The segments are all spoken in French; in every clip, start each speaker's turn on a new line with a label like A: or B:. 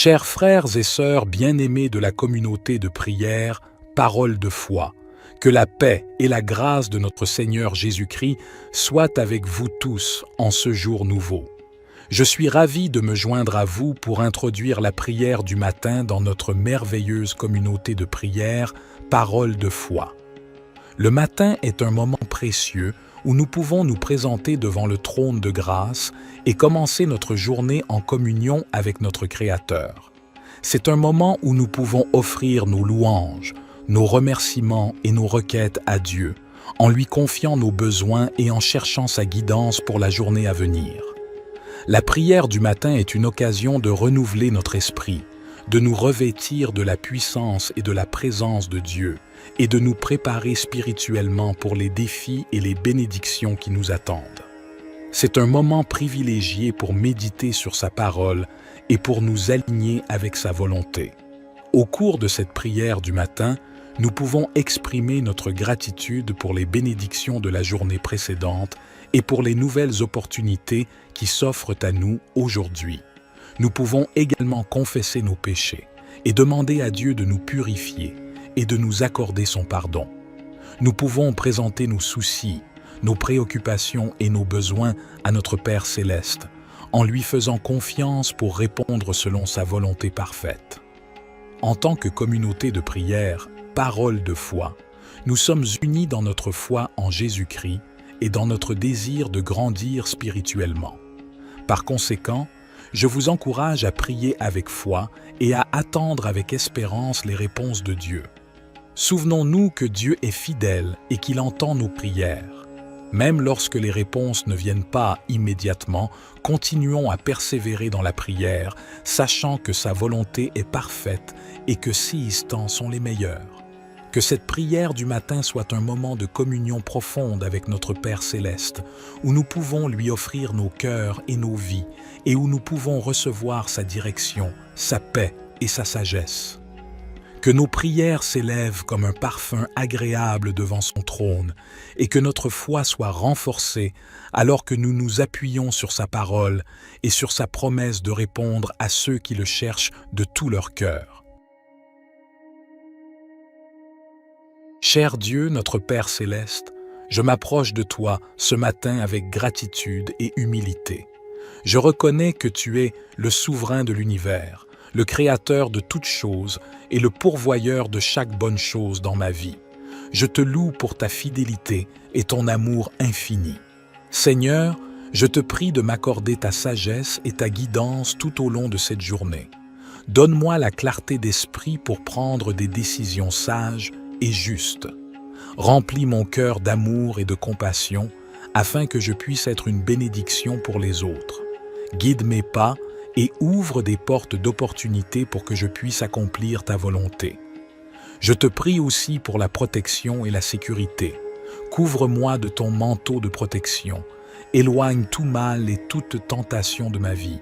A: Chers frères et sœurs bien-aimés de la communauté de prière, parole de foi, que la paix et la grâce de notre Seigneur Jésus-Christ soient avec vous tous en ce jour nouveau. Je suis ravi de me joindre à vous pour introduire la prière du matin dans notre merveilleuse communauté de prière, parole de foi. Le matin est un moment précieux où nous pouvons nous présenter devant le trône de grâce et commencer notre journée en communion avec notre Créateur. C'est un moment où nous pouvons offrir nos louanges, nos remerciements et nos requêtes à Dieu, en lui confiant nos besoins et en cherchant sa guidance pour la journée à venir. La prière du matin est une occasion de renouveler notre esprit, de nous revêtir de la puissance et de la présence de Dieu, et de nous préparer spirituellement pour les défis et les bénédictions qui nous attendent. C'est un moment privilégié pour méditer sur sa parole et pour nous aligner avec sa volonté. Au cours de cette prière du matin, nous pouvons exprimer notre gratitude pour les bénédictions de la journée précédente et pour les nouvelles opportunités qui s'offrent à nous aujourd'hui. Nous pouvons également confesser nos péchés et demander à Dieu de nous purifier et de nous accorder son pardon. Nous pouvons présenter nos soucis, nos préoccupations et nos besoins à notre Père céleste, en lui faisant confiance pour répondre selon sa volonté parfaite. En tant que communauté de prière, parole de foi, nous sommes unis dans notre foi en Jésus-Christ et dans notre désir de grandir spirituellement. Par conséquent, je vous encourage à prier avec foi et à attendre avec espérance les réponses de Dieu. Souvenons-nous que Dieu est fidèle et qu'il entend nos prières. Même lorsque les réponses ne viennent pas immédiatement, continuons à persévérer dans la prière, sachant que sa volonté est parfaite et que ses instants sont les meilleurs. Que cette prière du matin soit un moment de communion profonde avec notre Père céleste, où nous pouvons lui offrir nos cœurs et nos vies, et où nous pouvons recevoir sa direction, sa paix et sa sagesse. Que nos prières s'élèvent comme un parfum agréable devant son trône, et que notre foi soit renforcée alors que nous nous appuyons sur sa parole et sur sa promesse de répondre à ceux qui le cherchent de tout leur cœur. Cher Dieu, notre Père céleste, je m'approche de toi ce matin avec gratitude et humilité. Je reconnais que tu es le souverain de l'univers, le créateur de toutes choses et le pourvoyeur de chaque bonne chose dans ma vie. Je te loue pour ta fidélité et ton amour infini. Seigneur, je te prie de m'accorder ta sagesse et ta guidance tout au long de cette journée. Donne-moi la clarté d'esprit pour prendre des décisions sages et justes. Remplis mon cœur d'amour et de compassion afin que je puisse être une bénédiction pour les autres. Guide mes pas et ouvre des portes d'opportunité pour que je puisse accomplir ta volonté. Je te prie aussi pour la protection et la sécurité. Couvre-moi de ton manteau de protection. Éloigne tout mal et toute tentation de ma vie.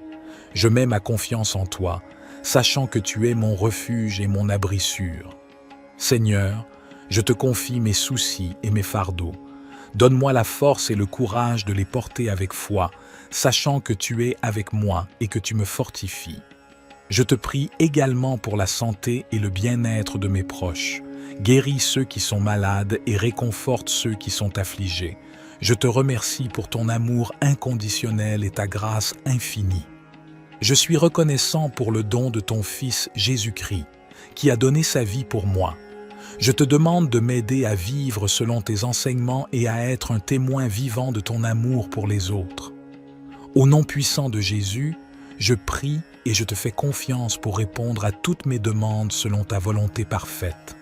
A: Je mets ma confiance en toi, sachant que tu es mon refuge et mon abri sûr. Seigneur, je te confie mes soucis et mes fardeaux. Donne-moi la force et le courage de les porter avec foi, sachant que tu es avec moi et que tu me fortifies. Je te prie également pour la santé et le bien-être de mes proches. Guéris ceux qui sont malades et réconforte ceux qui sont affligés. Je te remercie pour ton amour inconditionnel et ta grâce infinie. Je suis reconnaissant pour le don de ton Fils Jésus-Christ, qui a donné sa vie pour moi. Je te demande de m'aider à vivre selon tes enseignements et à être un témoin vivant de ton amour pour les autres. Au nom puissant de Jésus, je prie et je te fais confiance pour répondre à toutes mes demandes selon ta volonté parfaite.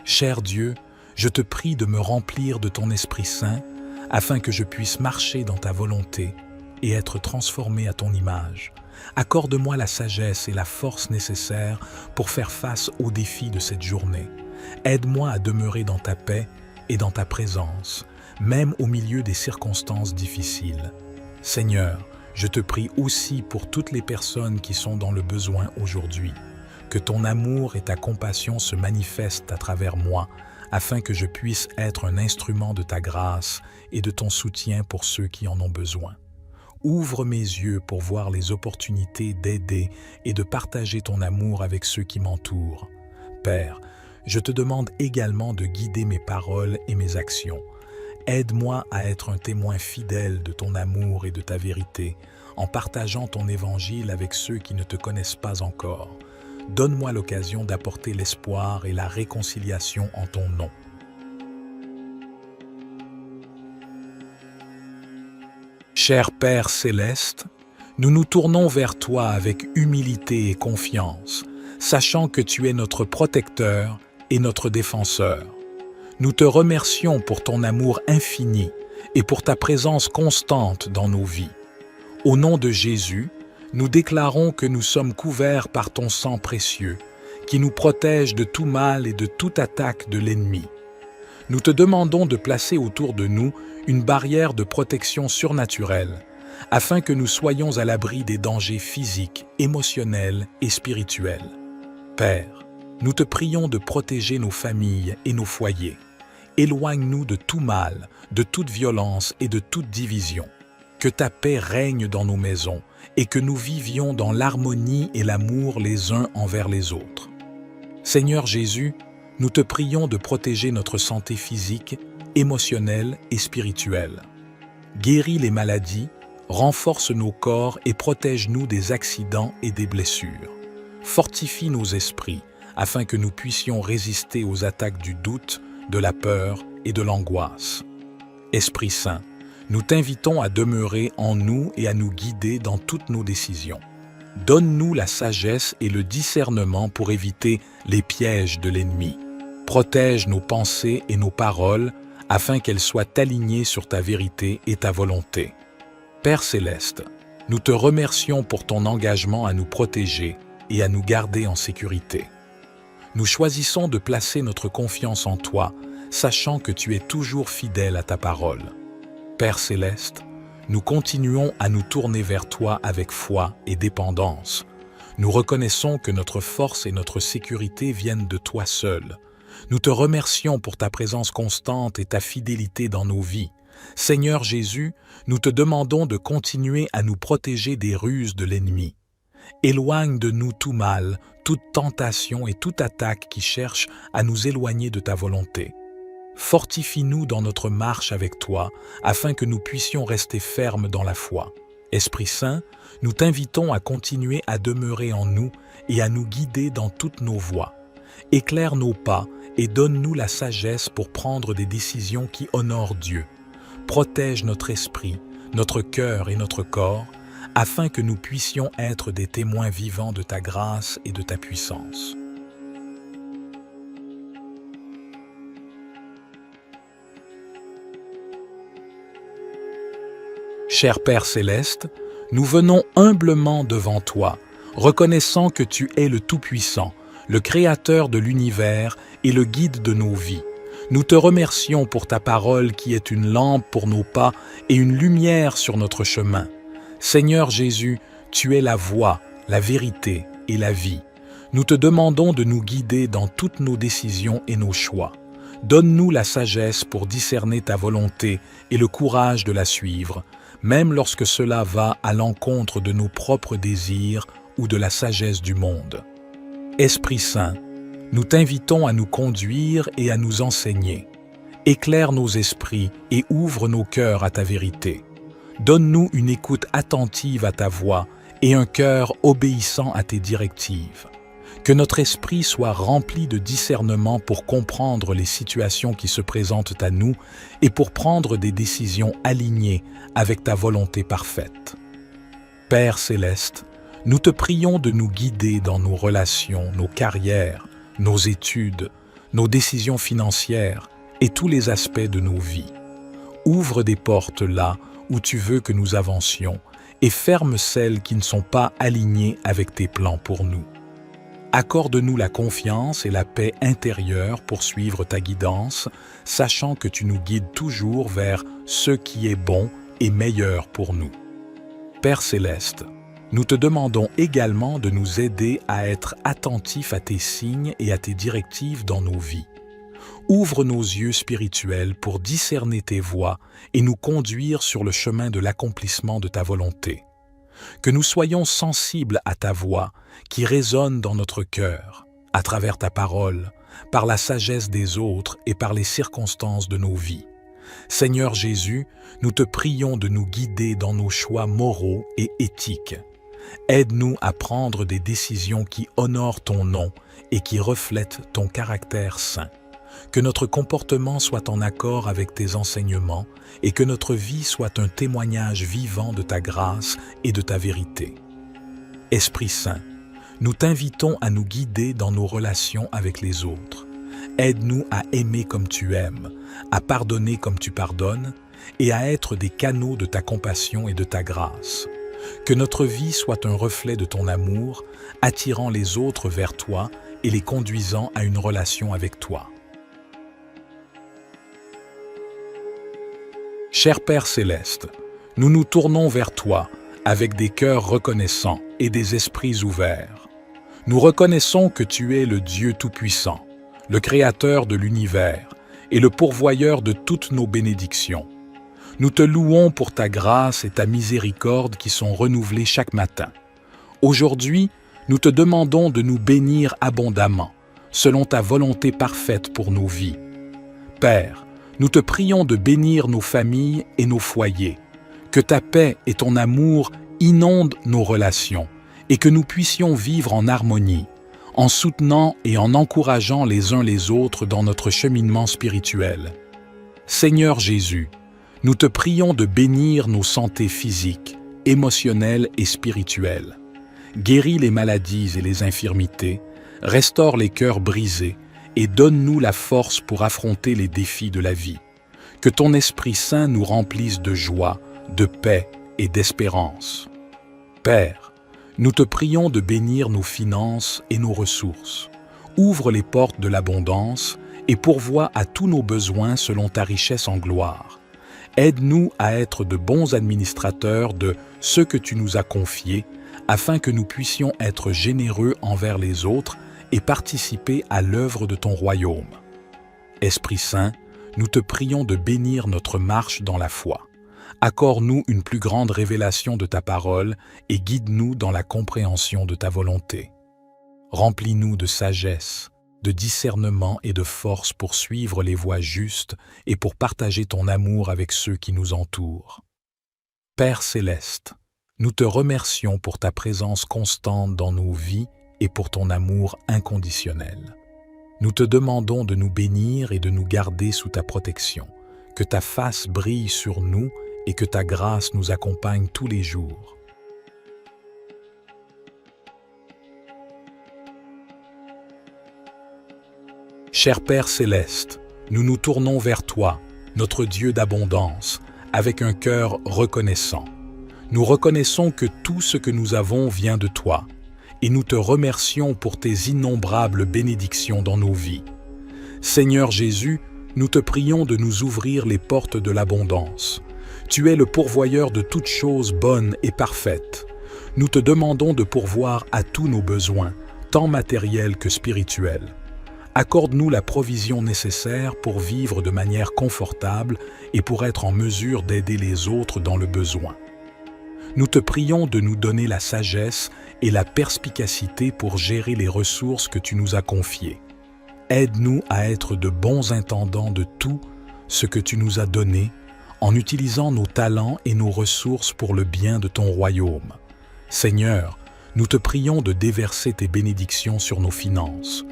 A: Cher Dieu, je te prie de me remplir de ton Esprit Saint afin que je puisse marcher dans ta volonté et être transformé à ton image. Accorde-moi la sagesse et la force nécessaires pour faire face aux défis de cette journée. Aide-moi à demeurer dans ta paix et dans ta présence, même au milieu des circonstances difficiles. Seigneur, je te prie aussi pour toutes les personnes qui sont dans le besoin aujourd'hui. Que ton amour et ta compassion se manifestent à travers moi, afin que je puisse être un instrument de ta grâce et de ton soutien pour ceux qui en ont besoin. Ouvre mes yeux pour voir les opportunités d'aider et de partager ton amour avec ceux qui m'entourent. Père, je te demande également de guider mes paroles et mes actions. Aide-moi à être un témoin fidèle de ton amour et de ta vérité, en partageant ton évangile avec ceux qui ne te connaissent pas encore. Donne-moi l'occasion d'apporter l'espoir et la réconciliation en ton nom. Cher Père céleste, nous nous tournons vers toi avec humilité et confiance, sachant que tu es notre protecteur et notre défenseur. Nous te remercions pour ton amour infini et pour ta présence constante dans nos vies. Au nom de Jésus, nous déclarons que nous sommes couverts par ton sang précieux, qui nous protège de tout mal et de toute attaque de l'ennemi. Nous te demandons de placer autour de nous une barrière de protection surnaturelle, afin que nous soyons à l'abri des dangers physiques, émotionnels et spirituels. Père, nous te prions de protéger nos familles et nos foyers. Éloigne-nous de tout mal, de toute violence et de toute division. Que ta paix règne dans nos maisons et que nous vivions dans l'harmonie et l'amour les uns envers les autres. Seigneur Jésus, nous te prions de protéger notre santé physique, émotionnelle et spirituelle. Guéris les maladies, renforce nos corps et protège-nous des accidents et des blessures. Fortifie nos esprits afin que nous puissions résister aux attaques du doute, de la peur et de l'angoisse. Esprit Saint, nous t'invitons à demeurer en nous et à nous guider dans toutes nos décisions. Donne-nous la sagesse et le discernement pour éviter les pièges de l'ennemi. Protège nos pensées et nos paroles afin qu'elles soient alignées sur ta vérité et ta volonté. Père céleste, nous te remercions pour ton engagement à nous protéger et à nous garder en sécurité. Nous choisissons de placer notre confiance en toi, sachant que tu es toujours fidèle à ta parole. Père céleste, nous continuons à nous tourner vers toi avec foi et dépendance. Nous reconnaissons que notre force et notre sécurité viennent de toi seul. Nous te remercions pour ta présence constante et ta fidélité dans nos vies. Seigneur Jésus, nous te demandons de continuer à nous protéger des ruses de l'ennemi. Éloigne de nous tout mal, toute tentation et toute attaque qui cherche à nous éloigner de ta volonté. Fortifie-nous dans notre marche avec toi, afin que nous puissions rester fermes dans la foi. Esprit Saint, nous t'invitons à continuer à demeurer en nous et à nous guider dans toutes nos voies. Éclaire nos pas et donne-nous la sagesse pour prendre des décisions qui honorent Dieu. Protège notre esprit, notre cœur et notre corps, afin que nous puissions être des témoins vivants de ta grâce et de ta puissance. Cher Père céleste, nous venons humblement devant toi, reconnaissant que tu es le Tout-Puissant, le Créateur de l'univers et le guide de nos vies. Nous te remercions pour ta parole qui est une lampe pour nos pas et une lumière sur notre chemin. Seigneur Jésus, tu es la voie, la vérité et la vie. Nous te demandons de nous guider dans toutes nos décisions et nos choix. Donne-nous la sagesse pour discerner ta volonté et le courage de la suivre, même lorsque cela va à l'encontre de nos propres désirs ou de la sagesse du monde. Esprit Saint, nous t'invitons à nous conduire et à nous enseigner. Éclaire nos esprits et ouvre nos cœurs à ta vérité. Donne-nous une écoute attentive à ta voix et un cœur obéissant à tes directives. Que notre esprit soit rempli de discernement pour comprendre les situations qui se présentent à nous et pour prendre des décisions alignées avec ta volonté parfaite. Père céleste, nous te prions de nous guider dans nos relations, nos carrières, nos études, nos décisions financières et tous les aspects de nos vies. Ouvre des portes là où tu veux que nous avancions et ferme celles qui ne sont pas alignées avec tes plans pour nous. Accorde-nous la confiance et la paix intérieure pour suivre ta guidance, sachant que tu nous guides toujours vers ce qui est bon et meilleur pour nous. Père céleste, nous te demandons également de nous aider à être attentifs à tes signes et à tes directives dans nos vies. Ouvre nos yeux spirituels pour discerner tes voies et nous conduire sur le chemin de l'accomplissement de ta volonté. Que nous soyons sensibles à ta voix qui résonne dans notre cœur, à travers ta parole, par la sagesse des autres et par les circonstances de nos vies. Seigneur Jésus, nous te prions de nous guider dans nos choix moraux et éthiques. Aide-nous à prendre des décisions qui honorent ton nom et qui reflètent ton caractère saint. Que notre comportement soit en accord avec tes enseignements et que notre vie soit un témoignage vivant de ta grâce et de ta vérité. Esprit Saint, nous t'invitons à nous guider dans nos relations avec les autres. Aide-nous à aimer comme tu aimes, à pardonner comme tu pardonnes et à être des canaux de ta compassion et de ta grâce. Que notre vie soit un reflet de ton amour, attirant les autres vers toi et les conduisant à une relation avec toi. Cher Père Céleste, nous nous tournons vers toi avec des cœurs reconnaissants et des esprits ouverts. Nous reconnaissons que tu es le Dieu Tout-Puissant, le Créateur de l'univers et le pourvoyeur de toutes nos bénédictions. Nous te louons pour ta grâce et ta miséricorde qui sont renouvelées chaque matin. Aujourd'hui, nous te demandons de nous bénir abondamment, selon ta volonté parfaite pour nos vies. Père, nous te prions de bénir nos familles et nos foyers, que ta paix et ton amour inondent nos relations et que nous puissions vivre en harmonie, en soutenant et en encourageant les uns les autres dans notre cheminement spirituel. Seigneur Jésus, nous te prions de bénir nos santé physiques, émotionnelles et spirituelles. Guéris les maladies et les infirmités, restaure les cœurs brisés et donne-nous la force pour affronter les défis de la vie. Que ton Esprit Saint nous remplisse de joie, de paix et d'espérance. Père, nous te prions de bénir nos finances et nos ressources. Ouvre les portes de l'abondance et pourvois à tous nos besoins selon ta richesse en gloire. Aide-nous à être de bons administrateurs de ce que tu nous as confié, afin que nous puissions être généreux envers les autres et participer à l'œuvre de ton royaume. Esprit Saint, nous te prions de bénir notre marche dans la foi. Accorde-nous une plus grande révélation de ta parole et guide-nous dans la compréhension de ta volonté. Remplis-nous de sagesse, de discernement et de force pour suivre les voies justes et pour partager ton amour avec ceux qui nous entourent. Père Céleste, nous te remercions pour ta présence constante dans nos vies et pour ton amour inconditionnel. Nous te demandons de nous bénir et de nous garder sous ta protection, que ta face brille sur nous et que ta grâce nous accompagne tous les jours. Cher Père Céleste, nous nous tournons vers toi, notre Dieu d'abondance, avec un cœur reconnaissant. Nous reconnaissons que tout ce que nous avons vient de toi, et nous te remercions pour tes innombrables bénédictions dans nos vies. Seigneur Jésus, nous te prions de nous ouvrir les portes de l'abondance. Tu es le pourvoyeur de toutes choses bonnes et parfaites. Nous te demandons de pourvoir à tous nos besoins, tant matériels que spirituels. Accorde-nous la provision nécessaire pour vivre de manière confortable et pour être en mesure d'aider les autres dans le besoin. Nous te prions de nous donner la sagesse et la perspicacité pour gérer les ressources que tu nous as confiées. Aide-nous à être de bons intendants de tout ce que tu nous as donné, en utilisant nos talents et nos ressources pour le bien de ton royaume. Seigneur, nous te prions de déverser tes bénédictions sur nos finances.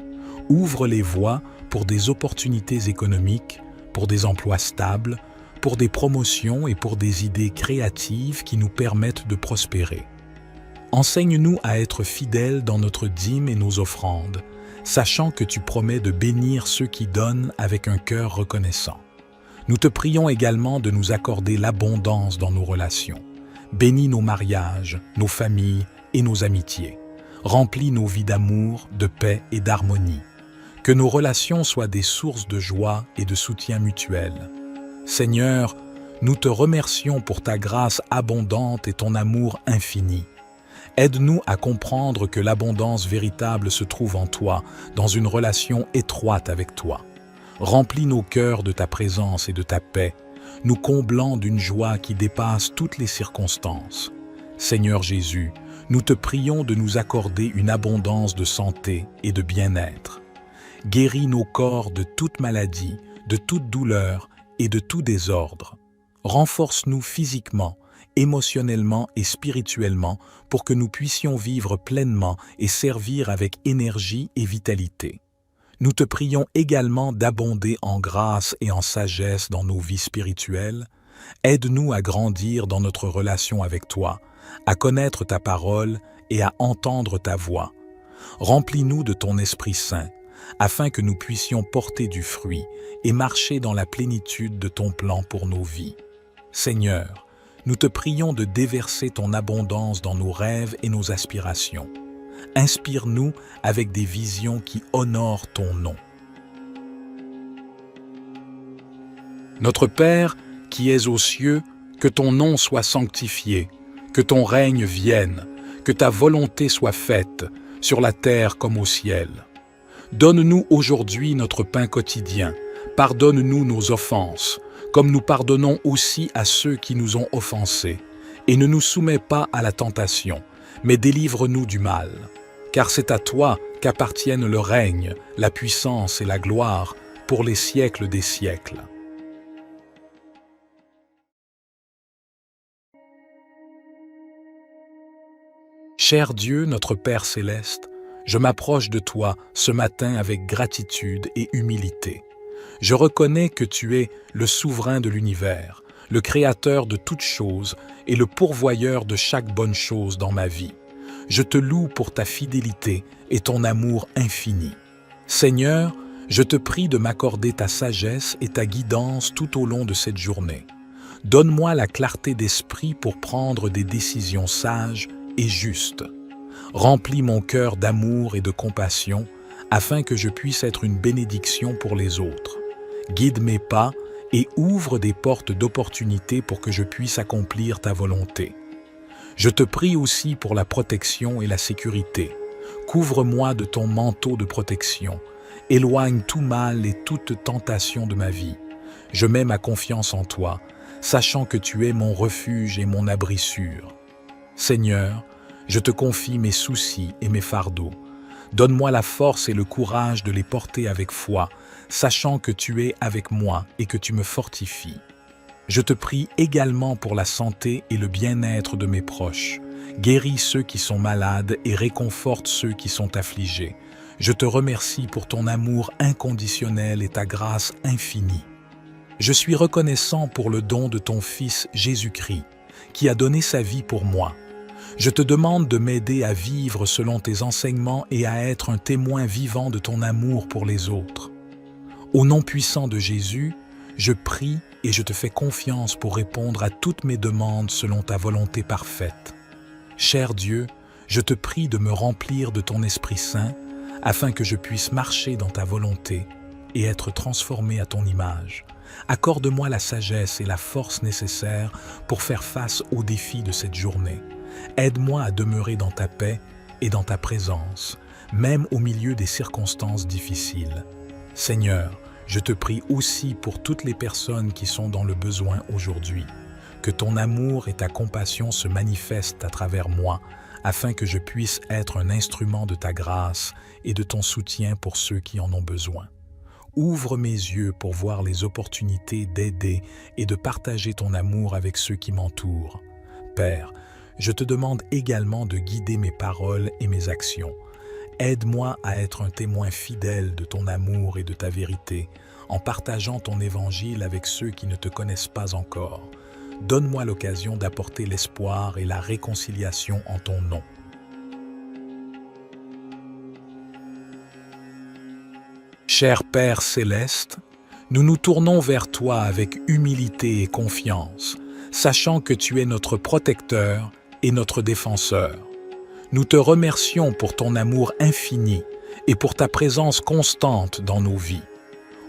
A: Ouvre les voies pour des opportunités économiques, pour des emplois stables, pour des promotions et pour des idées créatives qui nous permettent de prospérer. Enseigne-nous à être fidèles dans notre dîme et nos offrandes, sachant que tu promets de bénir ceux qui donnent avec un cœur reconnaissant. Nous te prions également de nous accorder l'abondance dans nos relations. Bénis nos mariages, nos familles et nos amitiés. Remplis nos vies d'amour, de paix et d'harmonie. Que nos relations soient des sources de joie et de soutien mutuel. Seigneur, nous te remercions pour ta grâce abondante et ton amour infini. Aide-nous à comprendre que l'abondance véritable se trouve en toi, dans une relation étroite avec toi. Remplis nos cœurs de ta présence et de ta paix, nous comblant d'une joie qui dépasse toutes les circonstances. Seigneur Jésus, nous te prions de nous accorder une abondance de santé et de bien-être. Guéris nos corps de toute maladie, de toute douleur et de tout désordre. Renforce-nous physiquement, émotionnellement et spirituellement pour que nous puissions vivre pleinement et servir avec énergie et vitalité. Nous te prions également d'abonder en grâce et en sagesse dans nos vies spirituelles. Aide-nous à grandir dans notre relation avec toi, à connaître ta parole et à entendre ta voix. Remplis-nous de ton Esprit Saint, afin que nous puissions porter du fruit et marcher dans la plénitude de ton plan pour nos vies. Seigneur, nous te prions de déverser ton abondance dans nos rêves et nos aspirations. Inspire-nous avec des visions qui honorent ton nom. Notre Père, qui es aux cieux, que ton nom soit sanctifié, que ton règne vienne, que ta volonté soit faite, sur la terre comme au ciel. Donne-nous aujourd'hui notre pain quotidien. Pardonne-nous nos offenses, comme nous pardonnons aussi à ceux qui nous ont offensés. Et ne nous soumets pas à la tentation, mais délivre-nous du mal. Car c'est à toi qu'appartiennent le règne, la puissance et la gloire pour les siècles des siècles. Cher Dieu, notre Père céleste, je m'approche de toi ce matin avec gratitude et humilité. Je reconnais que tu es le souverain de l'univers, le créateur de toutes choses et le pourvoyeur de chaque bonne chose dans ma vie. Je te loue pour ta fidélité et ton amour infini. Seigneur, je te prie de m'accorder ta sagesse et ta guidance tout au long de cette journée. Donne-moi la clarté d'esprit pour prendre des décisions sages et justes. Remplis mon cœur d'amour et de compassion afin que je puisse être une bénédiction pour les autres. Guide mes pas et ouvre des portes d'opportunité pour que je puisse accomplir ta volonté. Je te prie aussi pour la protection et la sécurité. Couvre-moi de ton manteau de protection. Éloigne tout mal et toute tentation de ma vie. Je mets ma confiance en toi, sachant que tu es mon refuge et mon abri sûr. Seigneur, je te confie mes soucis et mes fardeaux. Donne-moi la force et le courage de les porter avec foi, sachant que tu es avec moi et que tu me fortifies. Je te prie également pour la santé et le bien-être de mes proches. Guéris ceux qui sont malades et réconforte ceux qui sont affligés. Je te remercie pour ton amour inconditionnel et ta grâce infinie. Je suis reconnaissant pour le don de ton Fils Jésus-Christ, qui a donné sa vie pour moi. Je te demande de m'aider à vivre selon tes enseignements et à être un témoin vivant de ton amour pour les autres. Au nom puissant de Jésus, je prie et je te fais confiance pour répondre à toutes mes demandes selon ta volonté parfaite. Cher Dieu, je te prie de me remplir de ton Esprit Saint afin que je puisse marcher dans ta volonté et être transformé à ton image. Accorde-moi la sagesse et la force nécessaires pour faire face aux défis de cette journée. Aide-moi à demeurer dans ta paix et dans ta présence, même au milieu des circonstances difficiles. Seigneur, je te prie aussi pour toutes les personnes qui sont dans le besoin aujourd'hui. Que ton amour et ta compassion se manifestent à travers moi, afin que je puisse être un instrument de ta grâce et de ton soutien pour ceux qui en ont besoin. Ouvre mes yeux pour voir les opportunités d'aider et de partager ton amour avec ceux qui m'entourent. Père, je te demande également de guider mes paroles et mes actions. Aide-moi à être un témoin fidèle de ton amour et de ta vérité, en partageant ton évangile avec ceux qui ne te connaissent pas encore. Donne-moi l'occasion d'apporter l'espoir et la réconciliation en ton nom. Cher Père céleste, nous nous tournons vers toi avec humilité et confiance, sachant que tu es notre protecteur et notre défenseur. Nous te remercions pour ton amour infini et pour ta présence constante dans nos vies.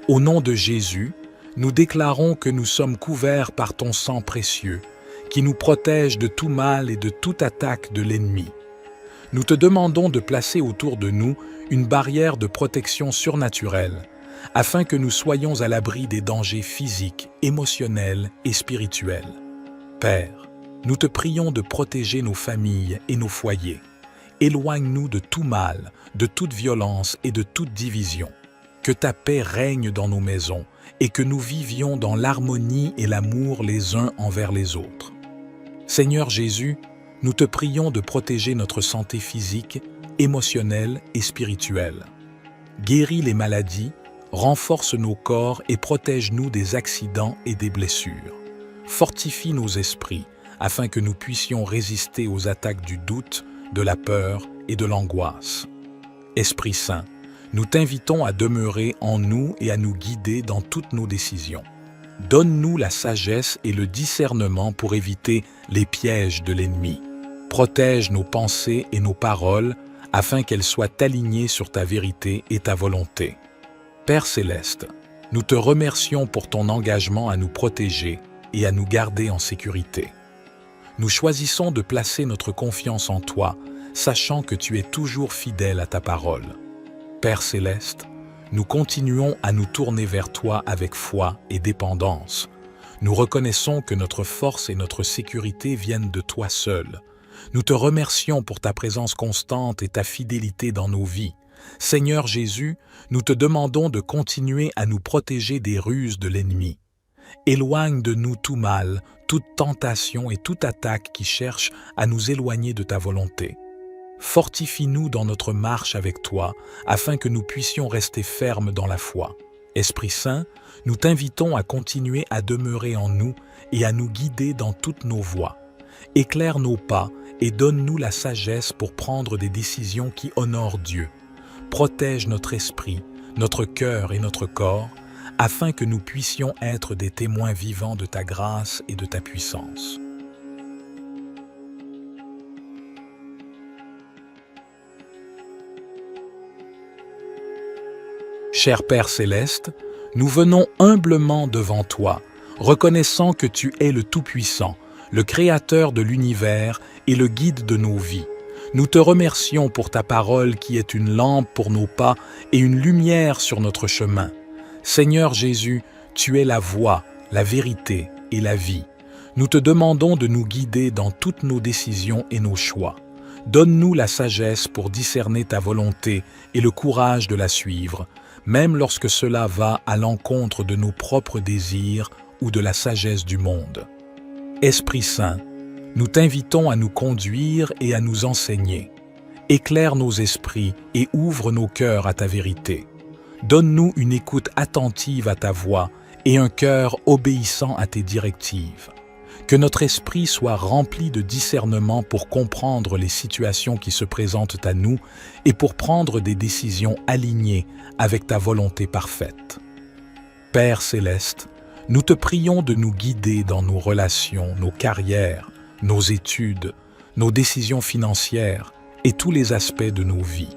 A: Au nom de Jésus, nous déclarons que nous sommes couverts par ton sang précieux, qui nous protège de tout mal et de toute attaque de l'ennemi. Nous te demandons de placer autour de nous une barrière de protection surnaturelle, afin que nous soyons à l'abri des dangers physiques, émotionnels et spirituels. Père, nous te prions de protéger nos familles et nos foyers. Éloigne-nous de tout mal, de toute violence et de toute division. Que ta paix règne dans nos maisons et que nous vivions dans l'harmonie et l'amour les uns envers les autres. Seigneur Jésus, nous te prions de protéger notre santé physique, émotionnelle et spirituelle. Guéris les maladies, renforce nos corps et protège-nous des accidents et des blessures. Fortifie nos esprits afin que nous puissions résister aux attaques du doute, de la peur et de l'angoisse. Esprit Saint, nous t'invitons à demeurer en nous et à nous guider dans toutes nos décisions. Donne-nous la sagesse et le discernement pour éviter les pièges de l'ennemi. Protège nos pensées et nos paroles afin qu'elles soient alignées sur ta vérité et ta volonté. Père Céleste, nous te remercions pour ton engagement à nous protéger et à nous garder en sécurité. Nous choisissons de placer notre confiance en toi, sachant que tu es toujours fidèle à ta parole. Père Céleste, nous continuons à nous tourner vers toi avec foi et dépendance. Nous reconnaissons que notre force et notre sécurité viennent de toi seul. Nous te remercions pour ta présence constante et ta fidélité dans nos vies. Seigneur Jésus, nous te demandons de continuer à nous protéger des ruses de l'ennemi. Éloigne de nous tout mal, toute tentation et toute attaque qui cherche à nous éloigner de ta volonté. Fortifie-nous dans notre marche avec toi, afin que nous puissions rester fermes dans la foi. Esprit Saint, nous t'invitons à continuer à demeurer en nous et à nous guider dans toutes nos voies. Éclaire nos pas et donne-nous la sagesse pour prendre des décisions qui honorent Dieu. Protège notre esprit, notre cœur et notre corps, afin que nous puissions être des témoins vivants de ta grâce et de ta puissance. Cher Père Céleste, nous venons humblement devant toi, reconnaissant que tu es le Tout-Puissant, le Créateur de l'univers et le guide de nos vies. Nous te remercions pour ta parole qui est une lampe pour nos pas et une lumière sur notre chemin. Seigneur Jésus, tu es la voie, la vérité et la vie. Nous te demandons de nous guider dans toutes nos décisions et nos choix. Donne-nous la sagesse pour discerner ta volonté et le courage de la suivre, même lorsque cela va à l'encontre de nos propres désirs ou de la sagesse du monde. Esprit Saint, nous t'invitons à nous conduire et à nous enseigner. Éclaire nos esprits et ouvre nos cœurs à ta vérité. Donne-nous une écoute attentive à ta voix et un cœur obéissant à tes directives. Que notre esprit soit rempli de discernement pour comprendre les situations qui se présentent à nous et pour prendre des décisions alignées avec ta volonté parfaite. Père Céleste, nous te prions de nous guider dans nos relations, nos carrières, nos études, nos décisions financières et tous les aspects de nos vies.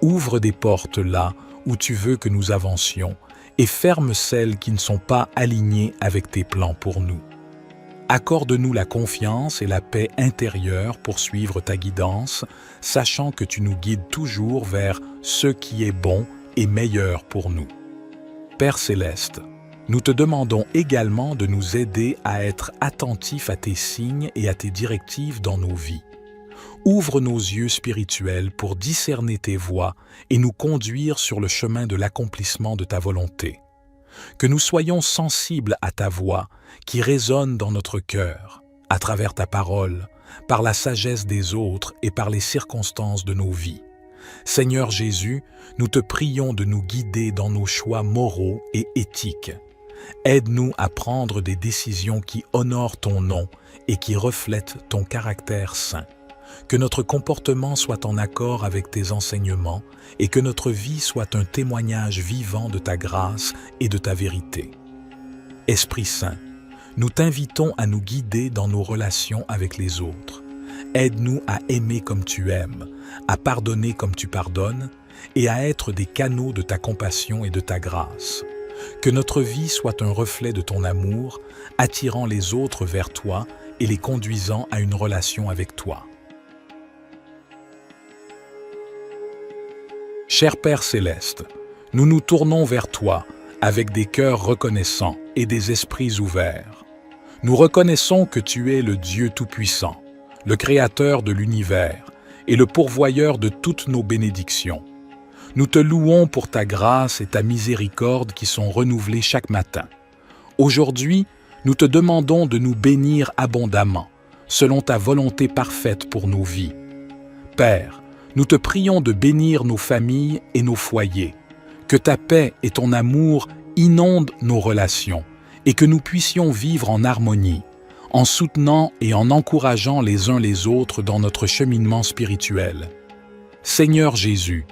A: Ouvre des portes là où tu veux que nous avancions et ferme celles qui ne sont pas alignées avec tes plans pour nous. Accorde-nous la confiance et la paix intérieure pour suivre ta guidance, sachant que tu nous guides toujours vers ce qui est bon et meilleur pour nous. Père Céleste, nous te demandons également de nous aider à être attentifs à tes signes et à tes directives dans nos vies. Ouvre nos yeux spirituels pour discerner tes voies et nous conduire sur le chemin de l'accomplissement de ta volonté. Que nous soyons sensibles à ta voix qui résonne dans notre cœur, à travers ta parole, par la sagesse des autres et par les circonstances de nos vies. Seigneur Jésus, nous te prions de nous guider dans nos choix moraux et éthiques. Aide-nous à prendre des décisions qui honorent ton nom et qui reflètent ton caractère saint. Que notre comportement soit en accord avec tes enseignements et que notre vie soit un témoignage vivant de ta grâce et de ta vérité. Esprit Saint, nous t'invitons à nous guider dans nos relations avec les autres. Aide-nous à aimer comme tu aimes, à pardonner comme tu pardonnes et à être des canaux de ta compassion et de ta grâce. Que notre vie soit un reflet de ton amour, attirant les autres vers toi et les conduisant à une relation avec toi. Cher Père Céleste, nous nous tournons vers toi avec des cœurs reconnaissants et des esprits ouverts. Nous reconnaissons que tu es le Dieu Tout-Puissant, le Créateur de l'univers et le pourvoyeur de toutes nos bénédictions. Nous te louons pour ta grâce et ta miséricorde qui sont renouvelées chaque matin. Aujourd'hui, nous te demandons de nous bénir abondamment, selon ta volonté parfaite pour nos vies. Père, nous te prions de bénir nos familles et nos foyers, que ta paix et ton amour inondent nos relations et que nous puissions vivre en harmonie, en soutenant et en encourageant les uns les autres dans notre cheminement spirituel. Seigneur Jésus,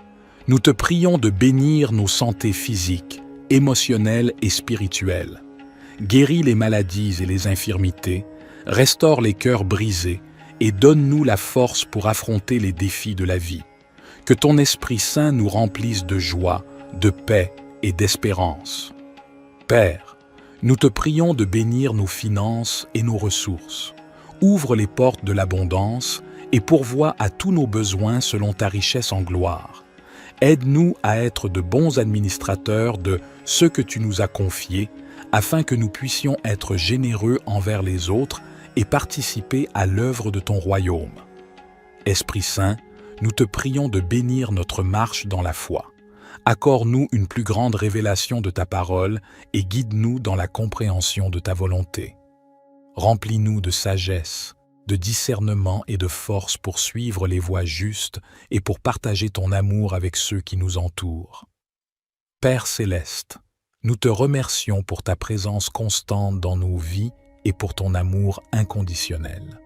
A: nous te prions de bénir nos santé physiques, émotionnelles et spirituelles. Guéris les maladies et les infirmités, restaure les cœurs brisés et donne-nous la force pour affronter les défis de la vie. Que ton Esprit Saint nous remplisse de joie, de paix et d'espérance. Père, nous te prions de bénir nos finances et nos ressources. Ouvre les portes de l'abondance et pourvois à tous nos besoins selon ta richesse en gloire. Aide-nous à être de bons administrateurs de ce que tu nous as confié, afin que nous puissions être généreux envers les autres et participer à l'œuvre de ton royaume. Esprit Saint, nous te prions de bénir notre marche dans la foi. Accorde-nous une plus grande révélation de ta parole et guide-nous dans la compréhension de ta volonté. Remplis-nous de sagesse, de discernement et de force pour suivre les voies justes et pour partager ton amour avec ceux qui nous entourent. Père céleste, nous te remercions pour ta présence constante dans nos vies et pour ton amour inconditionnel.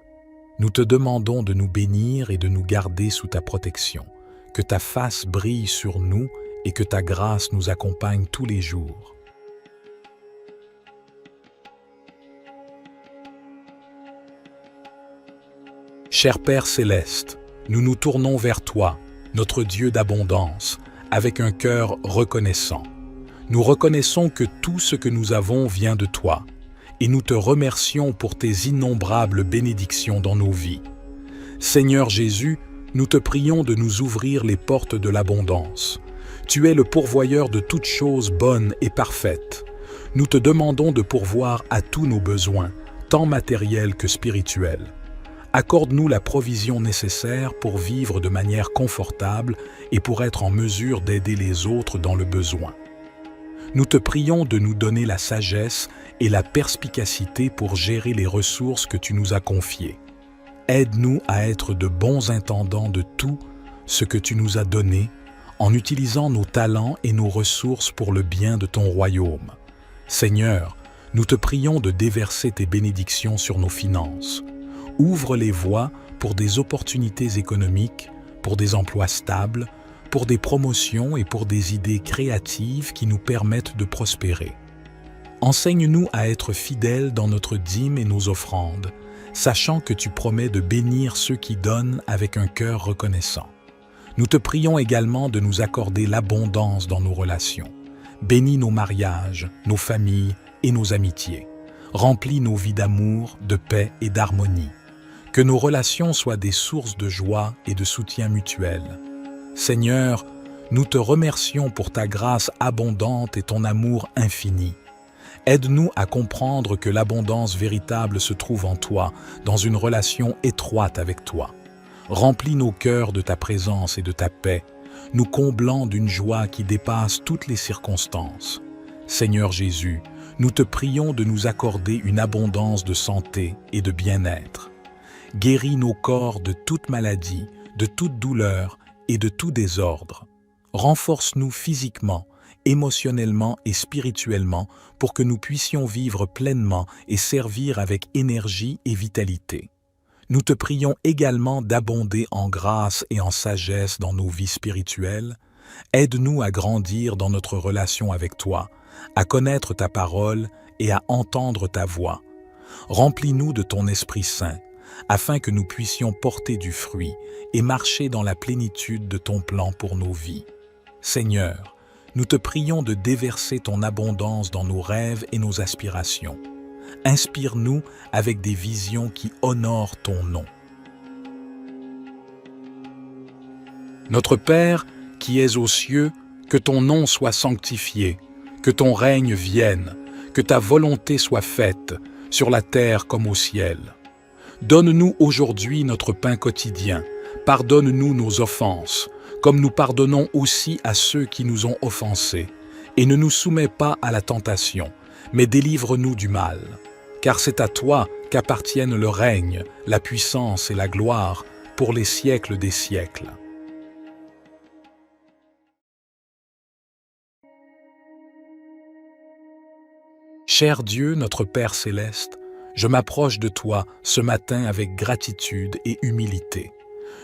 A: Nous te demandons de nous bénir et de nous garder sous ta protection, que ta face brille sur nous et que ta grâce nous accompagne tous les jours. Cher Père céleste, nous nous tournons vers toi, notre Dieu d'abondance, avec un cœur reconnaissant. Nous reconnaissons que tout ce que nous avons vient de toi, et nous te remercions pour tes innombrables bénédictions dans nos vies. Seigneur Jésus, nous te prions de nous ouvrir les portes de l'abondance. Tu es le pourvoyeur de toutes choses bonnes et parfaites. Nous te demandons de pourvoir à tous nos besoins, tant matériels que spirituels. Accorde-nous la provision nécessaire pour vivre de manière confortable et pour être en mesure d'aider les autres dans le besoin. Nous te prions de nous donner la sagesse et la perspicacité pour gérer les ressources que tu nous as confiées. Aide-nous à être de bons intendants de tout ce que tu nous as donné, en utilisant nos talents et nos ressources pour le bien de ton royaume. Seigneur, nous te prions de déverser tes bénédictions sur nos finances. Ouvre les voies pour des opportunités économiques, pour des emplois stables, pour des promotions et pour des idées créatives qui nous permettent de prospérer. Enseigne-nous à être fidèles dans notre dîme et nos offrandes, sachant que tu promets de bénir ceux qui donnent avec un cœur reconnaissant. Nous te prions également de nous accorder l'abondance dans nos relations. Bénis nos mariages, nos familles et nos amitiés. Remplis nos vies d'amour, de paix et d'harmonie. Que nos relations soient des sources de joie et de soutien mutuel. Seigneur, nous te remercions pour ta grâce abondante et ton amour infini. Aide-nous à comprendre que l'abondance véritable se trouve en toi, dans une relation étroite avec toi. Remplis nos cœurs de ta présence et de ta paix, nous comblant d'une joie qui dépasse toutes les circonstances. Seigneur Jésus, nous te prions de nous accorder une abondance de santé et de bien-être. Guéris nos corps de toute maladie, de toute douleur et de tout désordre. Renforce-nous physiquement, émotionnellement et spirituellement pour que nous puissions vivre pleinement et servir avec énergie et vitalité. Nous te prions également d'abonder en grâce et en sagesse dans nos vies spirituelles. Aide-nous à grandir dans notre relation avec toi, à connaître ta parole et à entendre ta voix. Remplis-nous de ton Esprit Saint, afin que nous puissions porter du fruit et marcher dans la plénitude de ton plan pour nos vies. Seigneur, nous te prions de déverser ton abondance dans nos rêves et nos aspirations. Inspire-nous avec des visions qui honorent ton nom. Notre Père, qui es aux cieux, que ton nom soit sanctifié, que ton règne vienne, que ta volonté soit faite, sur la terre comme au ciel. Donne-nous aujourd'hui notre pain quotidien, pardonne-nous nos offenses, comme nous pardonnons aussi à ceux qui nous ont offensés, et ne nous soumets pas à la tentation, mais délivre-nous du mal. Car c'est à toi qu'appartiennent le règne, la puissance et la gloire pour les siècles des siècles. Cher Dieu, notre Père céleste, je m'approche de toi ce matin avec gratitude et humilité.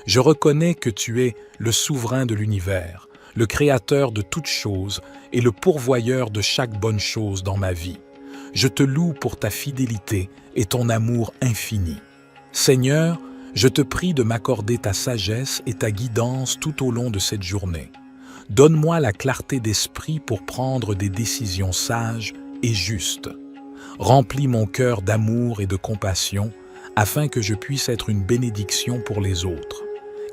A: Je reconnais que tu es le souverain de l'univers, le créateur de toutes choses et le pourvoyeur de chaque bonne chose dans ma vie. Je te loue pour ta fidélité et ton amour infini. Seigneur, je te prie de m'accorder ta sagesse et ta guidance tout au long de cette journée. Donne-moi la clarté d'esprit pour prendre des décisions sages et justes. Remplis mon cœur d'amour et de compassion afin que je puisse être une bénédiction pour les autres.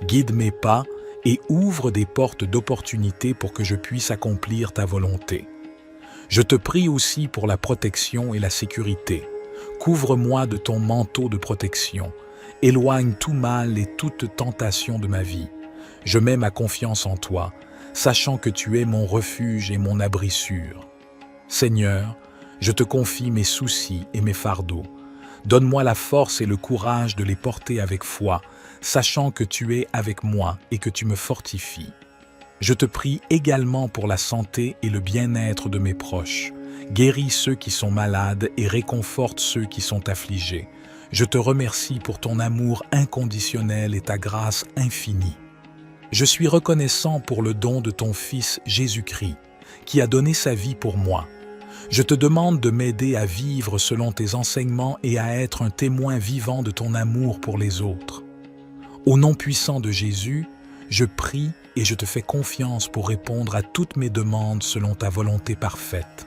A: Guide mes pas et ouvre des portes d'opportunité pour que je puisse accomplir ta volonté. Je te prie aussi pour la protection et la sécurité. Couvre-moi de ton manteau de protection. Éloigne tout mal et toute tentation de ma vie. Je mets ma confiance en toi, sachant que tu es mon refuge et mon abri sûr. Seigneur, je te confie mes soucis et mes fardeaux. Donne-moi la force et le courage de les porter avec foi, sachant que tu es avec moi et que tu me fortifies. Je te prie également pour la santé et le bien-être de mes proches. Guéris ceux qui sont malades et réconforte ceux qui sont affligés. Je te remercie pour ton amour inconditionnel et ta grâce infinie. Je suis reconnaissant pour le don de ton Fils Jésus-Christ, qui a donné sa vie pour moi. Je te demande de m'aider à vivre selon tes enseignements et à être un témoin vivant de ton amour pour les autres. Au nom puissant de Jésus, je prie et je te fais confiance pour répondre à toutes mes demandes selon ta volonté parfaite.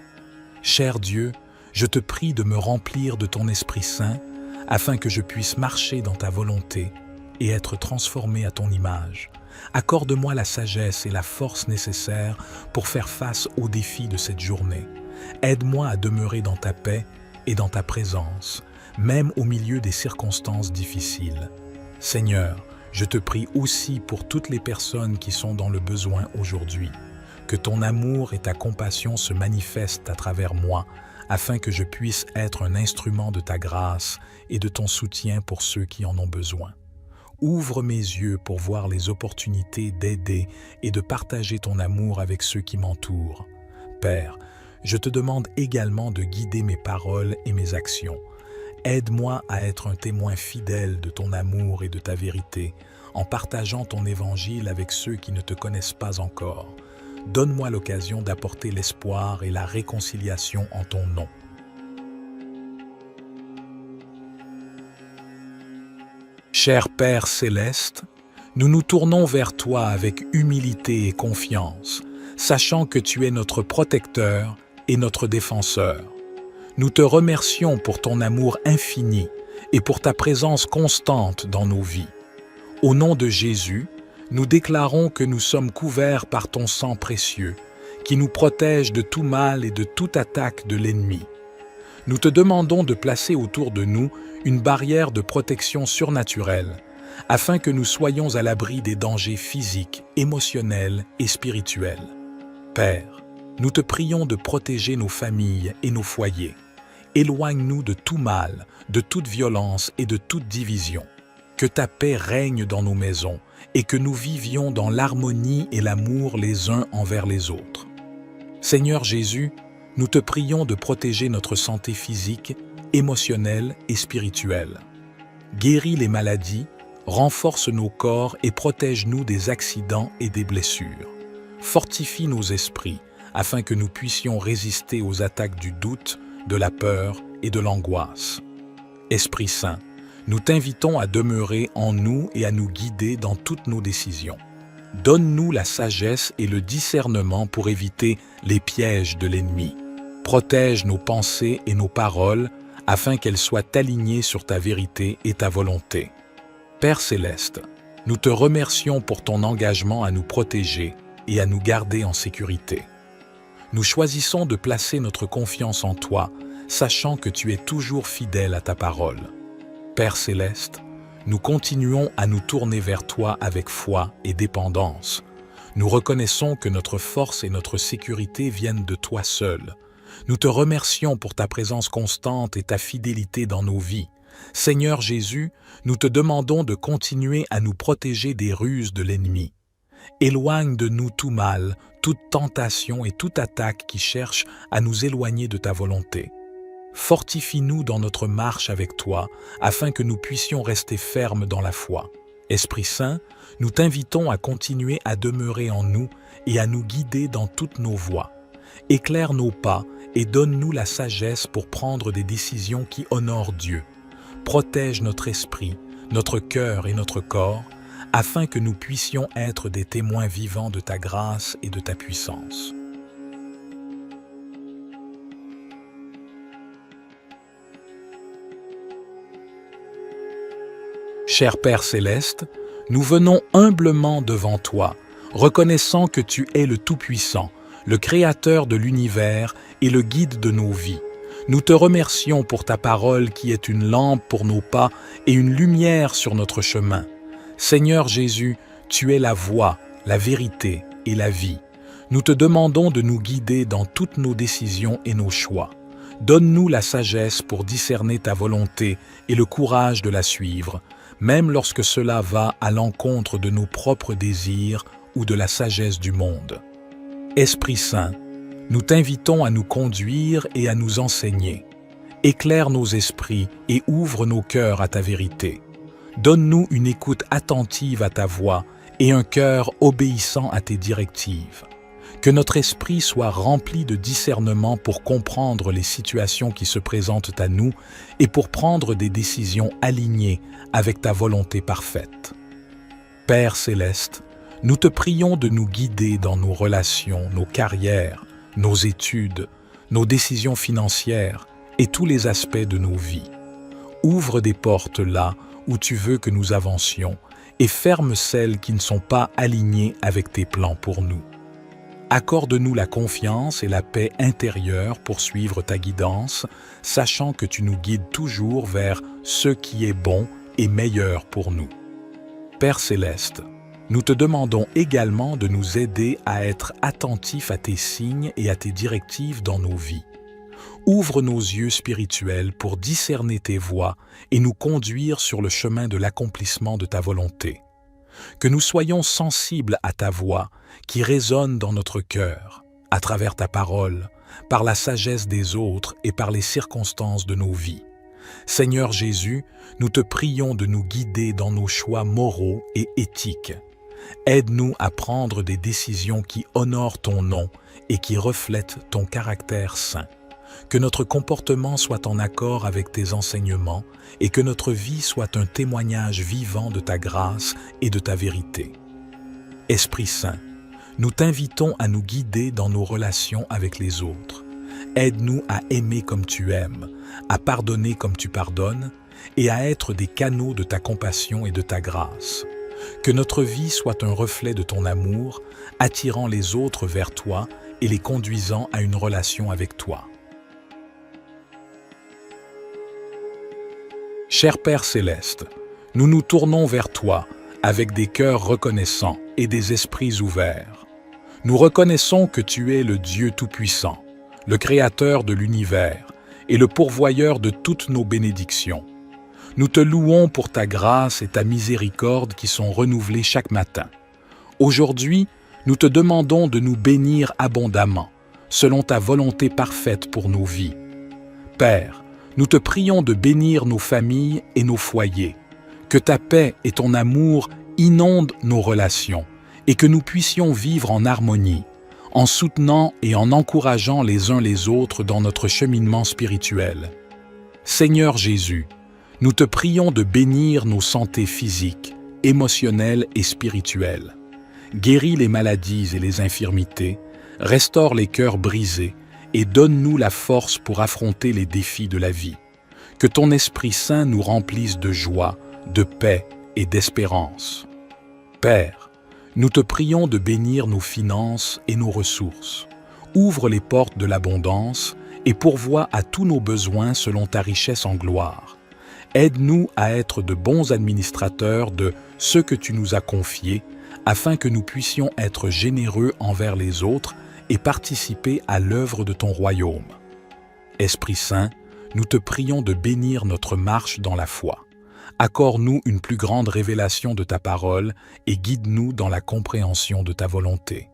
A: Cher Dieu, je te prie de me remplir de ton Esprit Saint afin que je puisse marcher dans ta volonté et être transformé à ton image. Accorde-moi la sagesse et la force nécessaires pour faire face aux défis de cette journée. Aide-moi à demeurer dans ta paix et dans ta présence, même au milieu des circonstances difficiles. Seigneur, je te prie aussi pour toutes les personnes qui sont dans le besoin aujourd'hui. Que ton amour et ta compassion se manifestent à travers moi, afin que je puisse être un instrument de ta grâce et de ton soutien pour ceux qui en ont besoin. Ouvre mes yeux pour voir les opportunités d'aider et de partager ton amour avec ceux qui m'entourent. Père, je te demande également de guider mes paroles et mes actions. Aide-moi à être un témoin fidèle de ton amour et de ta vérité, en partageant ton évangile avec ceux qui ne te connaissent pas encore. Donne-moi l'occasion d'apporter l'espoir et la réconciliation en ton nom. Cher Père céleste, nous nous tournons vers toi avec humilité et confiance, sachant que tu es notre protecteur et notre défenseur. Nous te remercions pour ton amour infini et pour ta présence constante dans nos vies. Au nom de Jésus, nous déclarons que nous sommes couverts par ton sang précieux, qui nous protège de tout mal et de toute attaque de l'ennemi. Nous te demandons de placer autour de nous une barrière de protection surnaturelle, afin que nous soyons à l'abri des dangers physiques, émotionnels et spirituels. Père, nous te prions de protéger nos familles et nos foyers. Éloigne-nous de tout mal, de toute violence et de toute division. Que ta paix règne dans nos maisons et que nous vivions dans l'harmonie et l'amour les uns envers les autres. Seigneur Jésus, nous te prions de protéger notre santé physique, émotionnelle et spirituelle. Guéris les maladies, renforce nos corps et protège-nous des accidents et des blessures. Fortifie nos esprits afin que nous puissions résister aux attaques du doute, de la peur et de l'angoisse. Esprit Saint, nous t'invitons à demeurer en nous et à nous guider dans toutes nos décisions. Donne-nous la sagesse et le discernement pour éviter les pièges de l'ennemi. Protège nos pensées et nos paroles afin qu'elles soient alignées sur ta vérité et ta volonté. Père céleste, nous te remercions pour ton engagement à nous protéger, et à nous garder en sécurité. Nous choisissons de placer notre confiance en toi, sachant que tu es toujours fidèle à ta parole. Père céleste, nous continuons à nous tourner vers toi avec foi et dépendance. Nous reconnaissons que notre force et notre sécurité viennent de toi seul. Nous te remercions pour ta présence constante et ta fidélité dans nos vies. Seigneur Jésus, nous te demandons de continuer à nous protéger des ruses de l'ennemi. Éloigne de nous tout mal, toute tentation et toute attaque qui cherche à nous éloigner de ta volonté. Fortifie-nous dans notre marche avec toi, afin que nous puissions rester fermes dans la foi. Esprit Saint, nous t'invitons à continuer à demeurer en nous et à nous guider dans toutes nos voies. Éclaire nos pas et donne-nous la sagesse pour prendre des décisions qui honorent Dieu. Protège notre esprit, notre cœur et notre corps, afin que nous puissions être des témoins vivants de ta grâce et de ta puissance. Cher Père céleste, nous venons humblement devant toi, reconnaissant que tu es le Tout-Puissant, le Créateur de l'univers et le guide de nos vies. Nous te remercions pour ta parole qui est une lampe pour nos pas et une lumière sur notre chemin. Seigneur Jésus, tu es la voie, la vérité et la vie. Nous te demandons de nous guider dans toutes nos décisions et nos choix. Donne-nous la sagesse pour discerner ta volonté et le courage de la suivre, même lorsque cela va à l'encontre de nos propres désirs ou de la sagesse du monde. Esprit Saint, nous t'invitons à nous conduire et à nous enseigner. Éclaire nos esprits et ouvre nos cœurs à ta vérité. Donne-nous une écoute attentive à ta voix et un cœur obéissant à tes directives. Que notre esprit soit rempli de discernement pour comprendre les situations qui se présentent à nous et pour prendre des décisions alignées avec ta volonté parfaite. Père céleste, nous te prions de nous guider dans nos relations, nos carrières, nos études, nos décisions financières et tous les aspects de nos vies. Ouvre des portes là où tu veux que nous avancions et ferme celles qui ne sont pas alignées avec tes plans pour nous. Accorde-nous la confiance et la paix intérieure pour suivre ta guidance, sachant que tu nous guides toujours vers ce qui est bon et meilleur pour nous. Père céleste, nous te demandons également de nous aider à être attentifs à tes signes et à tes directives dans nos vies. Ouvre nos yeux spirituels pour discerner tes voies et nous conduire sur le chemin de l'accomplissement de ta volonté. Que nous soyons sensibles à ta voix qui résonne dans notre cœur, à travers ta parole, par la sagesse des autres et par les circonstances de nos vies. Seigneur Jésus, nous te prions de nous guider dans nos choix moraux et éthiques. Aide-nous à prendre des décisions qui honorent ton nom et qui reflètent ton caractère saint. Que notre comportement soit en accord avec tes enseignements et que notre vie soit un témoignage vivant de ta grâce et de ta vérité. Esprit Saint, nous t'invitons à nous guider dans nos relations avec les autres. Aide-nous à aimer comme tu aimes, à pardonner comme tu pardonnes et à être des canaux de ta compassion et de ta grâce. Que notre vie soit un reflet de ton amour, attirant les autres vers toi et les conduisant à une relation avec toi. Cher Père céleste, nous nous tournons vers toi avec des cœurs reconnaissants et des esprits ouverts. Nous reconnaissons que tu es le Dieu Tout-Puissant, le Créateur de l'univers et le pourvoyeur de toutes nos bénédictions. Nous te louons pour ta grâce et ta miséricorde qui sont renouvelées chaque matin. Aujourd'hui, nous te demandons de nous bénir abondamment, selon ta volonté parfaite pour nos vies. Père, nous te prions de bénir nos familles et nos foyers, que ta paix et ton amour inondent nos relations et que nous puissions vivre en harmonie, en soutenant et en encourageant les uns les autres dans notre cheminement spirituel. Seigneur Jésus, nous te prions de bénir nos santé physiques, émotionnelles et spirituelles. Guéris les maladies et les infirmités, restaure les cœurs brisés et donne-nous la force pour affronter les défis de la vie. Que ton Esprit Saint nous remplisse de joie, de paix et d'espérance. Père, Nous te prions de bénir nos finances et nos ressources. Ouvre les portes de l'abondance et pourvois à tous nos besoins selon ta richesse en gloire. Aide-nous à être de bons administrateurs de ce que tu nous as confié, afin que nous puissions être généreux envers les autres et participer à l'œuvre de ton royaume. Esprit Saint, nous te prions de bénir notre marche dans la foi. Accorde-nous une plus grande révélation de ta parole et guide-nous dans la compréhension de ta volonté.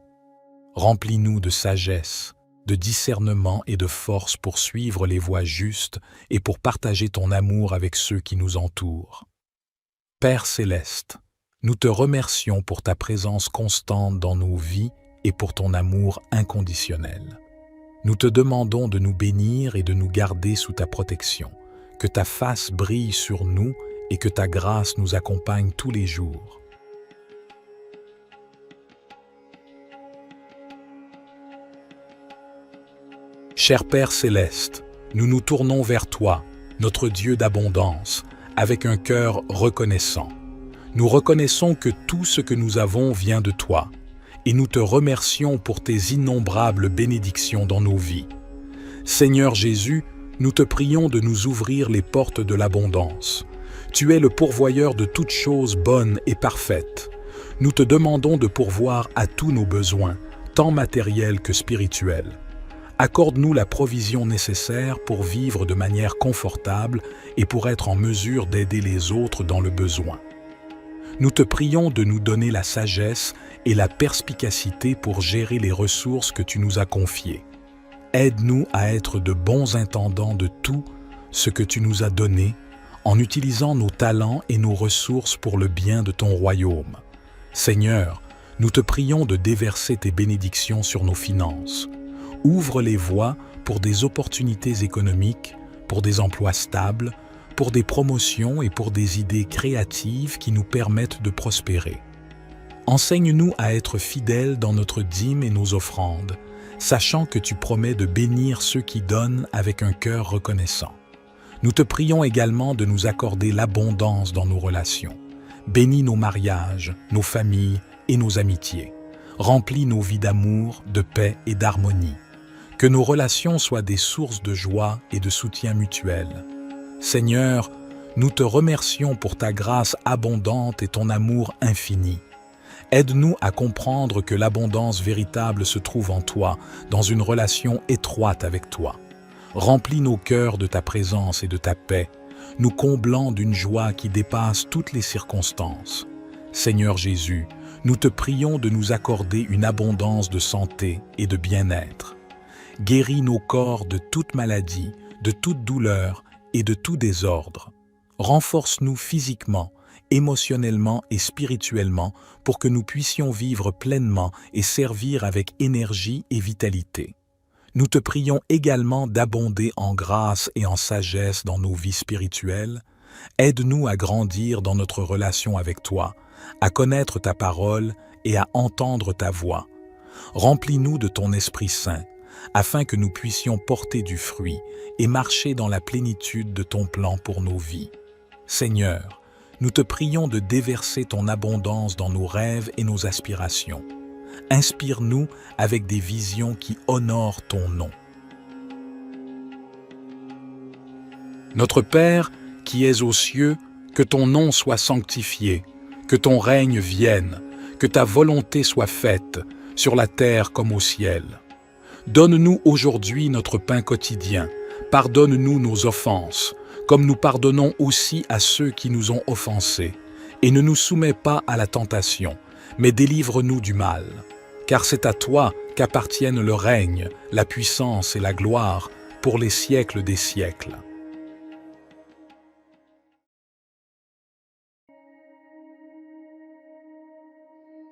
A: Remplis-nous de sagesse, de discernement et de force pour suivre les voies justes et pour partager ton amour avec ceux qui nous entourent. Père céleste, nous te remercions pour ta présence constante dans nos vies et pour ton amour inconditionnel. Nous te demandons de nous bénir et de nous garder sous ta protection, que ta face brille sur nous et que ta grâce nous accompagne tous les jours. Cher Père céleste, nous nous tournons vers toi, notre Dieu d'abondance, avec un cœur reconnaissant. Nous reconnaissons que tout ce que nous avons vient de toi, et nous te remercions pour tes innombrables bénédictions dans nos vies. Seigneur Jésus, nous te prions de nous ouvrir les portes de l'abondance. Tu es le pourvoyeur de toutes choses bonnes et parfaites. Nous te demandons de pourvoir à tous nos besoins, tant matériels que spirituels. Accorde-nous la provision nécessaire pour vivre de manière confortable et pour être en mesure d'aider les autres dans le besoin. Nous te prions de nous donner la sagesse et la perspicacité pour gérer les ressources que tu nous as confiées. Aide-nous à être de bons intendants de tout ce que tu nous as donné, en utilisant nos talents et nos ressources pour le bien de ton royaume. Seigneur, nous te prions de déverser tes bénédictions sur nos finances. Ouvre les voies pour des opportunités économiques, pour des emplois stables, pour des promotions et pour des idées créatives qui nous permettent de prospérer. Enseigne-nous à être fidèles dans notre dîme et nos offrandes, sachant que tu promets de bénir ceux qui donnent avec un cœur reconnaissant. Nous te prions également de nous accorder l'abondance dans nos relations. Bénis nos mariages, nos familles et nos amitiés. Remplis nos vies d'amour, de paix et d'harmonie. Que nos relations soient des sources de joie et de soutien mutuel. Seigneur, nous te remercions pour ta grâce abondante et ton amour infini. Aide-nous à comprendre que l'abondance véritable se trouve en toi, dans une relation étroite avec toi. Remplis nos cœurs de ta présence et de ta paix, nous comblant d'une joie qui dépasse toutes les circonstances. Seigneur Jésus, nous te prions de nous accorder une abondance de santé et de bien-être. Guéris nos corps de toute maladie, de toute douleur et de tout désordre. Renforce-nous physiquement, émotionnellement et spirituellement pour que nous puissions vivre pleinement et servir avec énergie et vitalité. Nous te prions également d'abonder en grâce et en sagesse dans nos vies spirituelles. Aide-nous à grandir dans notre relation avec toi, à connaître ta parole et à entendre ta voix. Remplis-nous de ton Esprit Saint, afin que nous puissions porter du fruit et marcher dans la plénitude de ton plan pour nos vies. Seigneur, nous te prions de déverser ton abondance dans nos rêves et nos aspirations. Inspire-nous avec des visions qui honorent ton nom. Notre Père, qui es aux cieux, que ton nom soit sanctifié, que ton règne vienne, que ta volonté soit faite, sur la terre comme au ciel. Donne-nous aujourd'hui notre pain quotidien. Pardonne-nous nos offenses, comme nous pardonnons aussi à ceux qui nous ont offensés. Et ne nous soumets pas à la tentation, mais délivre-nous du mal. Car c'est à toi qu'appartiennent le règne, la puissance et la gloire pour les siècles des siècles.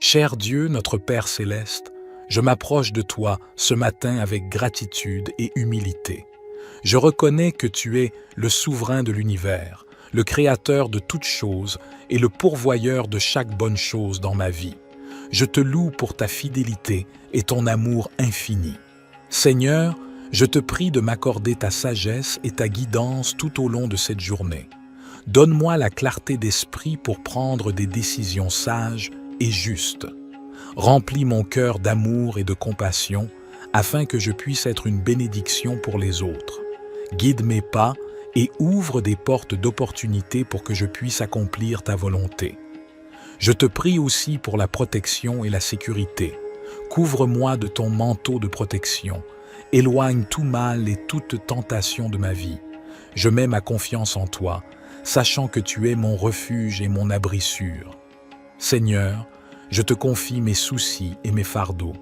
A: Cher Dieu, notre Père céleste, je m'approche de toi ce matin avec gratitude et humilité. Je reconnais que tu es le souverain de l'univers, le créateur de toutes choses et le pourvoyeur de chaque bonne chose dans ma vie. Je te loue pour ta fidélité et ton amour infini. Seigneur, je te prie de m'accorder ta sagesse et ta guidance tout au long de cette journée. Donne-moi la clarté d'esprit pour prendre des décisions sages et justes. Remplis mon cœur d'amour et de compassion, afin que je puisse être une bénédiction pour les autres. Guide mes pas et ouvre des portes d'opportunité pour que je puisse accomplir ta volonté. Je te prie aussi pour la protection et la sécurité. Couvre-moi de ton manteau de protection. Éloigne tout mal et toute tentation de ma vie. Je mets ma confiance en toi, sachant que tu es mon refuge et mon abri sûr. Seigneur, je te confie mes soucis et mes fardeaux.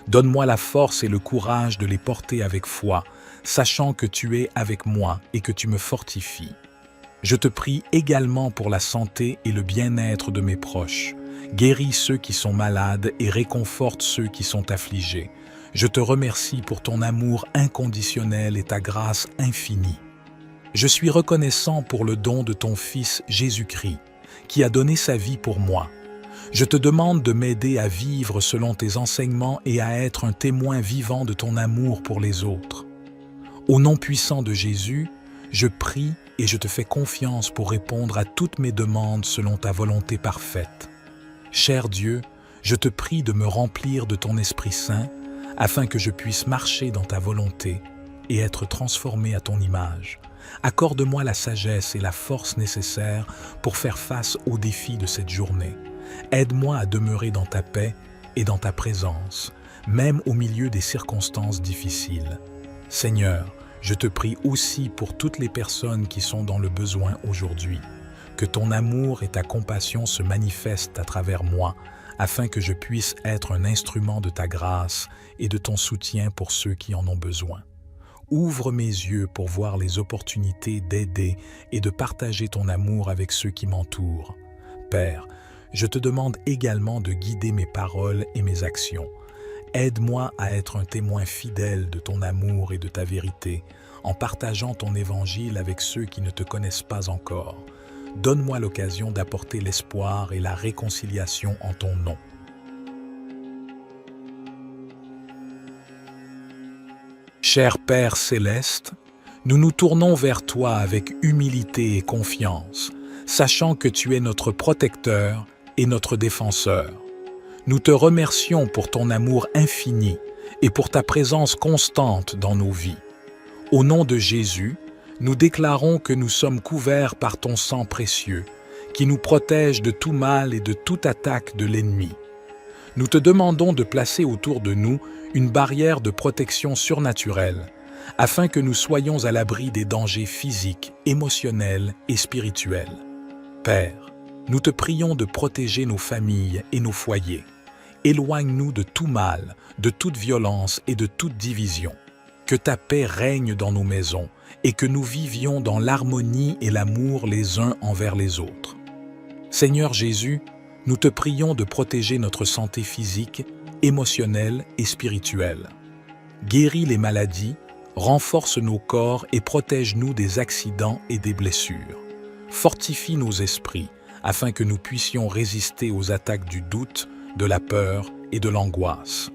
A: Donne-moi la force et le courage de les porter avec foi, sachant que tu es avec moi et que tu me fortifies. Je te prie également pour la santé et le bien-être de mes proches. Guéris ceux qui sont malades et réconforte ceux qui sont affligés. Je te remercie pour ton amour inconditionnel et ta grâce infinie. Je suis reconnaissant pour le don de ton Fils Jésus-Christ, qui a donné sa vie pour moi. Je te demande de m'aider à vivre selon tes enseignements et à être un témoin vivant de ton amour pour les autres. Au nom puissant de Jésus, je prie et je te fais confiance pour répondre à toutes mes demandes selon ta volonté parfaite. Cher Dieu, je te prie de me remplir de ton Esprit Saint, afin que je puisse marcher dans ta volonté et être transformé à ton image. Accorde-moi la sagesse et la force nécessaires pour faire face aux défis de cette journée. Aide-moi à demeurer dans ta paix et dans ta présence, même au milieu des circonstances difficiles. Seigneur, je te prie aussi pour toutes les personnes qui sont dans le besoin aujourd'hui. Que ton amour et ta compassion se manifestent à travers moi, afin que je puisse être un instrument de ta grâce et de ton soutien pour ceux qui en ont besoin. Ouvre mes yeux pour voir les opportunités d'aider et de partager ton amour avec ceux qui m'entourent. Père, je te demande également de guider mes paroles et mes actions. Aide-moi à être un témoin fidèle de ton amour et de ta vérité, en partageant ton évangile avec ceux qui ne te connaissent pas encore. Donne-moi l'occasion d'apporter l'espoir et la réconciliation en ton nom. Cher Père céleste, nous nous tournons vers toi avec humilité et confiance, sachant que tu es notre protecteur et notre défenseur. Nous te remercions pour ton amour infini et pour ta présence constante dans nos vies. Au nom de Jésus, nous déclarons que nous sommes couverts par ton sang précieux, qui nous protège de tout mal et de toute attaque de l'ennemi. Nous te demandons de placer autour de nous une barrière de protection surnaturelle, afin que nous soyons à l'abri des dangers physiques, émotionnels et spirituels. Père, nous te prions de protéger nos familles et nos foyers. Éloigne-nous de tout mal, de toute violence et de toute division. Que ta paix règne dans nos maisons et que nous vivions dans l'harmonie et l'amour les uns envers les autres. Seigneur Jésus, nous te prions de protéger notre santé physique, émotionnelle et spirituelle. Guéris les maladies, renforce nos corps et protège-nous des accidents et des blessures. Fortifie nos esprits afin que nous puissions résister aux attaques du doute, de la peur et de l'angoisse.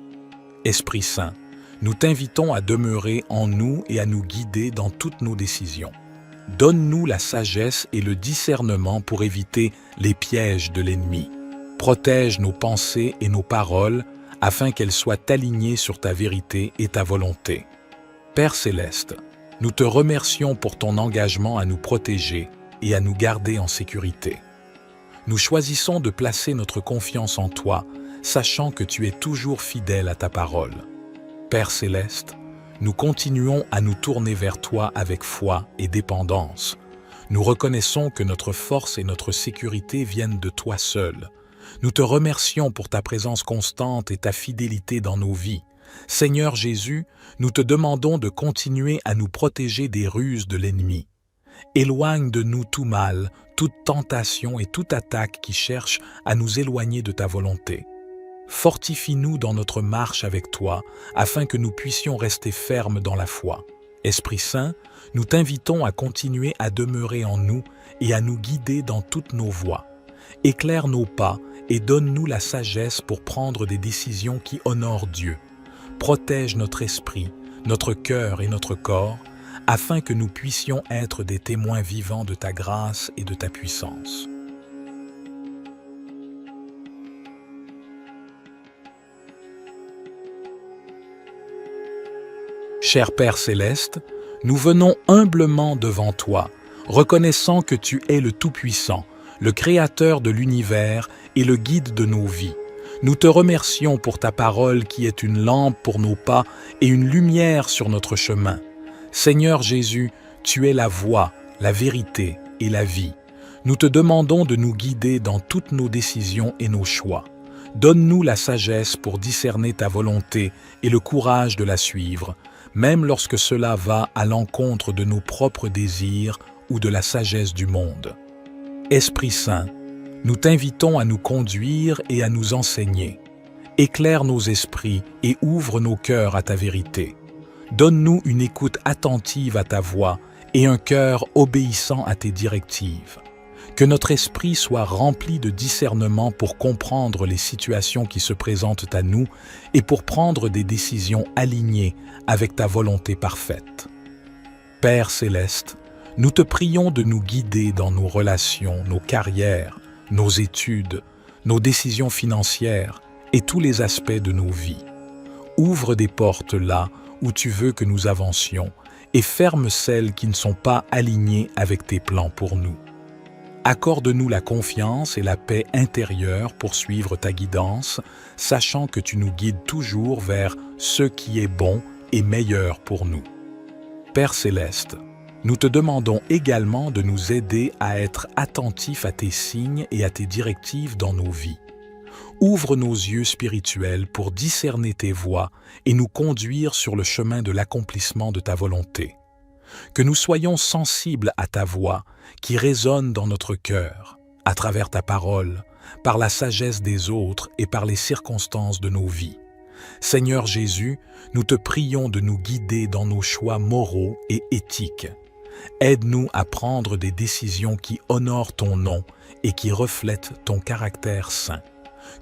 A: Esprit Saint, nous t'invitons à demeurer en nous et à nous guider dans toutes nos décisions. Donne-nous la sagesse et le discernement pour éviter les pièges de l'ennemi. Protège nos pensées et nos paroles afin qu'elles soient alignées sur ta vérité et ta volonté. Père céleste, nous te remercions pour ton engagement à nous protéger et à nous garder en sécurité. Nous choisissons de placer notre confiance en toi, sachant que tu es toujours fidèle à ta parole. Père céleste, nous continuons à nous tourner vers toi avec foi et dépendance. Nous reconnaissons que notre force et notre sécurité viennent de toi seul. Nous te remercions pour ta présence constante et ta fidélité dans nos vies. Seigneur Jésus, nous te demandons de continuer à nous protéger des ruses de l'ennemi. Éloigne de nous tout mal, toute tentation et toute attaque qui cherche à nous éloigner de ta volonté. Fortifie-nous dans notre marche avec toi, afin que nous puissions rester fermes dans la foi. Esprit Saint, nous t'invitons à continuer à demeurer en nous et à nous guider dans toutes nos voies. Éclaire nos pas et donne-nous la sagesse pour prendre des décisions qui honorent Dieu. Protège notre esprit, notre cœur et notre corps, afin que nous puissions être des témoins vivants de ta grâce et de ta puissance. Cher Père céleste, nous venons humblement devant toi, reconnaissant que tu es le Tout-Puissant, le Créateur de l'univers et le guide de nos vies. Nous te remercions pour ta parole qui est une lampe pour nos pas et une lumière sur notre chemin. Seigneur Jésus, tu es la voie, la vérité et la vie. Nous te demandons de nous guider dans toutes nos décisions et nos choix. Donne-nous la sagesse pour discerner ta volonté et le courage de la suivre, même lorsque cela va à l'encontre de nos propres désirs ou de la sagesse du monde. Esprit Saint, nous t'invitons à nous conduire et à nous enseigner. Éclaire nos esprits et ouvre nos cœurs à ta vérité. Donne-nous une écoute attentive à ta voix et un cœur obéissant à tes directives. Que notre esprit soit rempli de discernement pour comprendre les situations qui se présentent à nous et pour prendre des décisions alignées avec ta volonté parfaite. Père céleste, nous te prions de nous guider dans nos relations, nos carrières, nos études, nos décisions financières et tous les aspects de nos vies. Ouvre des portes là où tu veux que nous avancions et ferme celles qui ne sont pas alignées avec tes plans pour nous. Accorde-nous la confiance et la paix intérieure pour suivre ta guidance, sachant que tu nous guides toujours vers ce qui est bon et meilleur pour nous. Père céleste, nous te demandons également de nous aider à être attentifs à tes signes et à tes directives dans nos vies. Ouvre nos yeux spirituels pour discerner tes voies et nous conduire sur le chemin de l'accomplissement de ta volonté. Que nous soyons sensibles à ta voix qui résonne dans notre cœur, à travers ta parole, par la sagesse des autres et par les circonstances de nos vies. Seigneur Jésus, nous te prions de nous guider dans nos choix moraux et éthiques. Aide-nous à prendre des décisions qui honorent ton nom et qui reflètent ton caractère saint.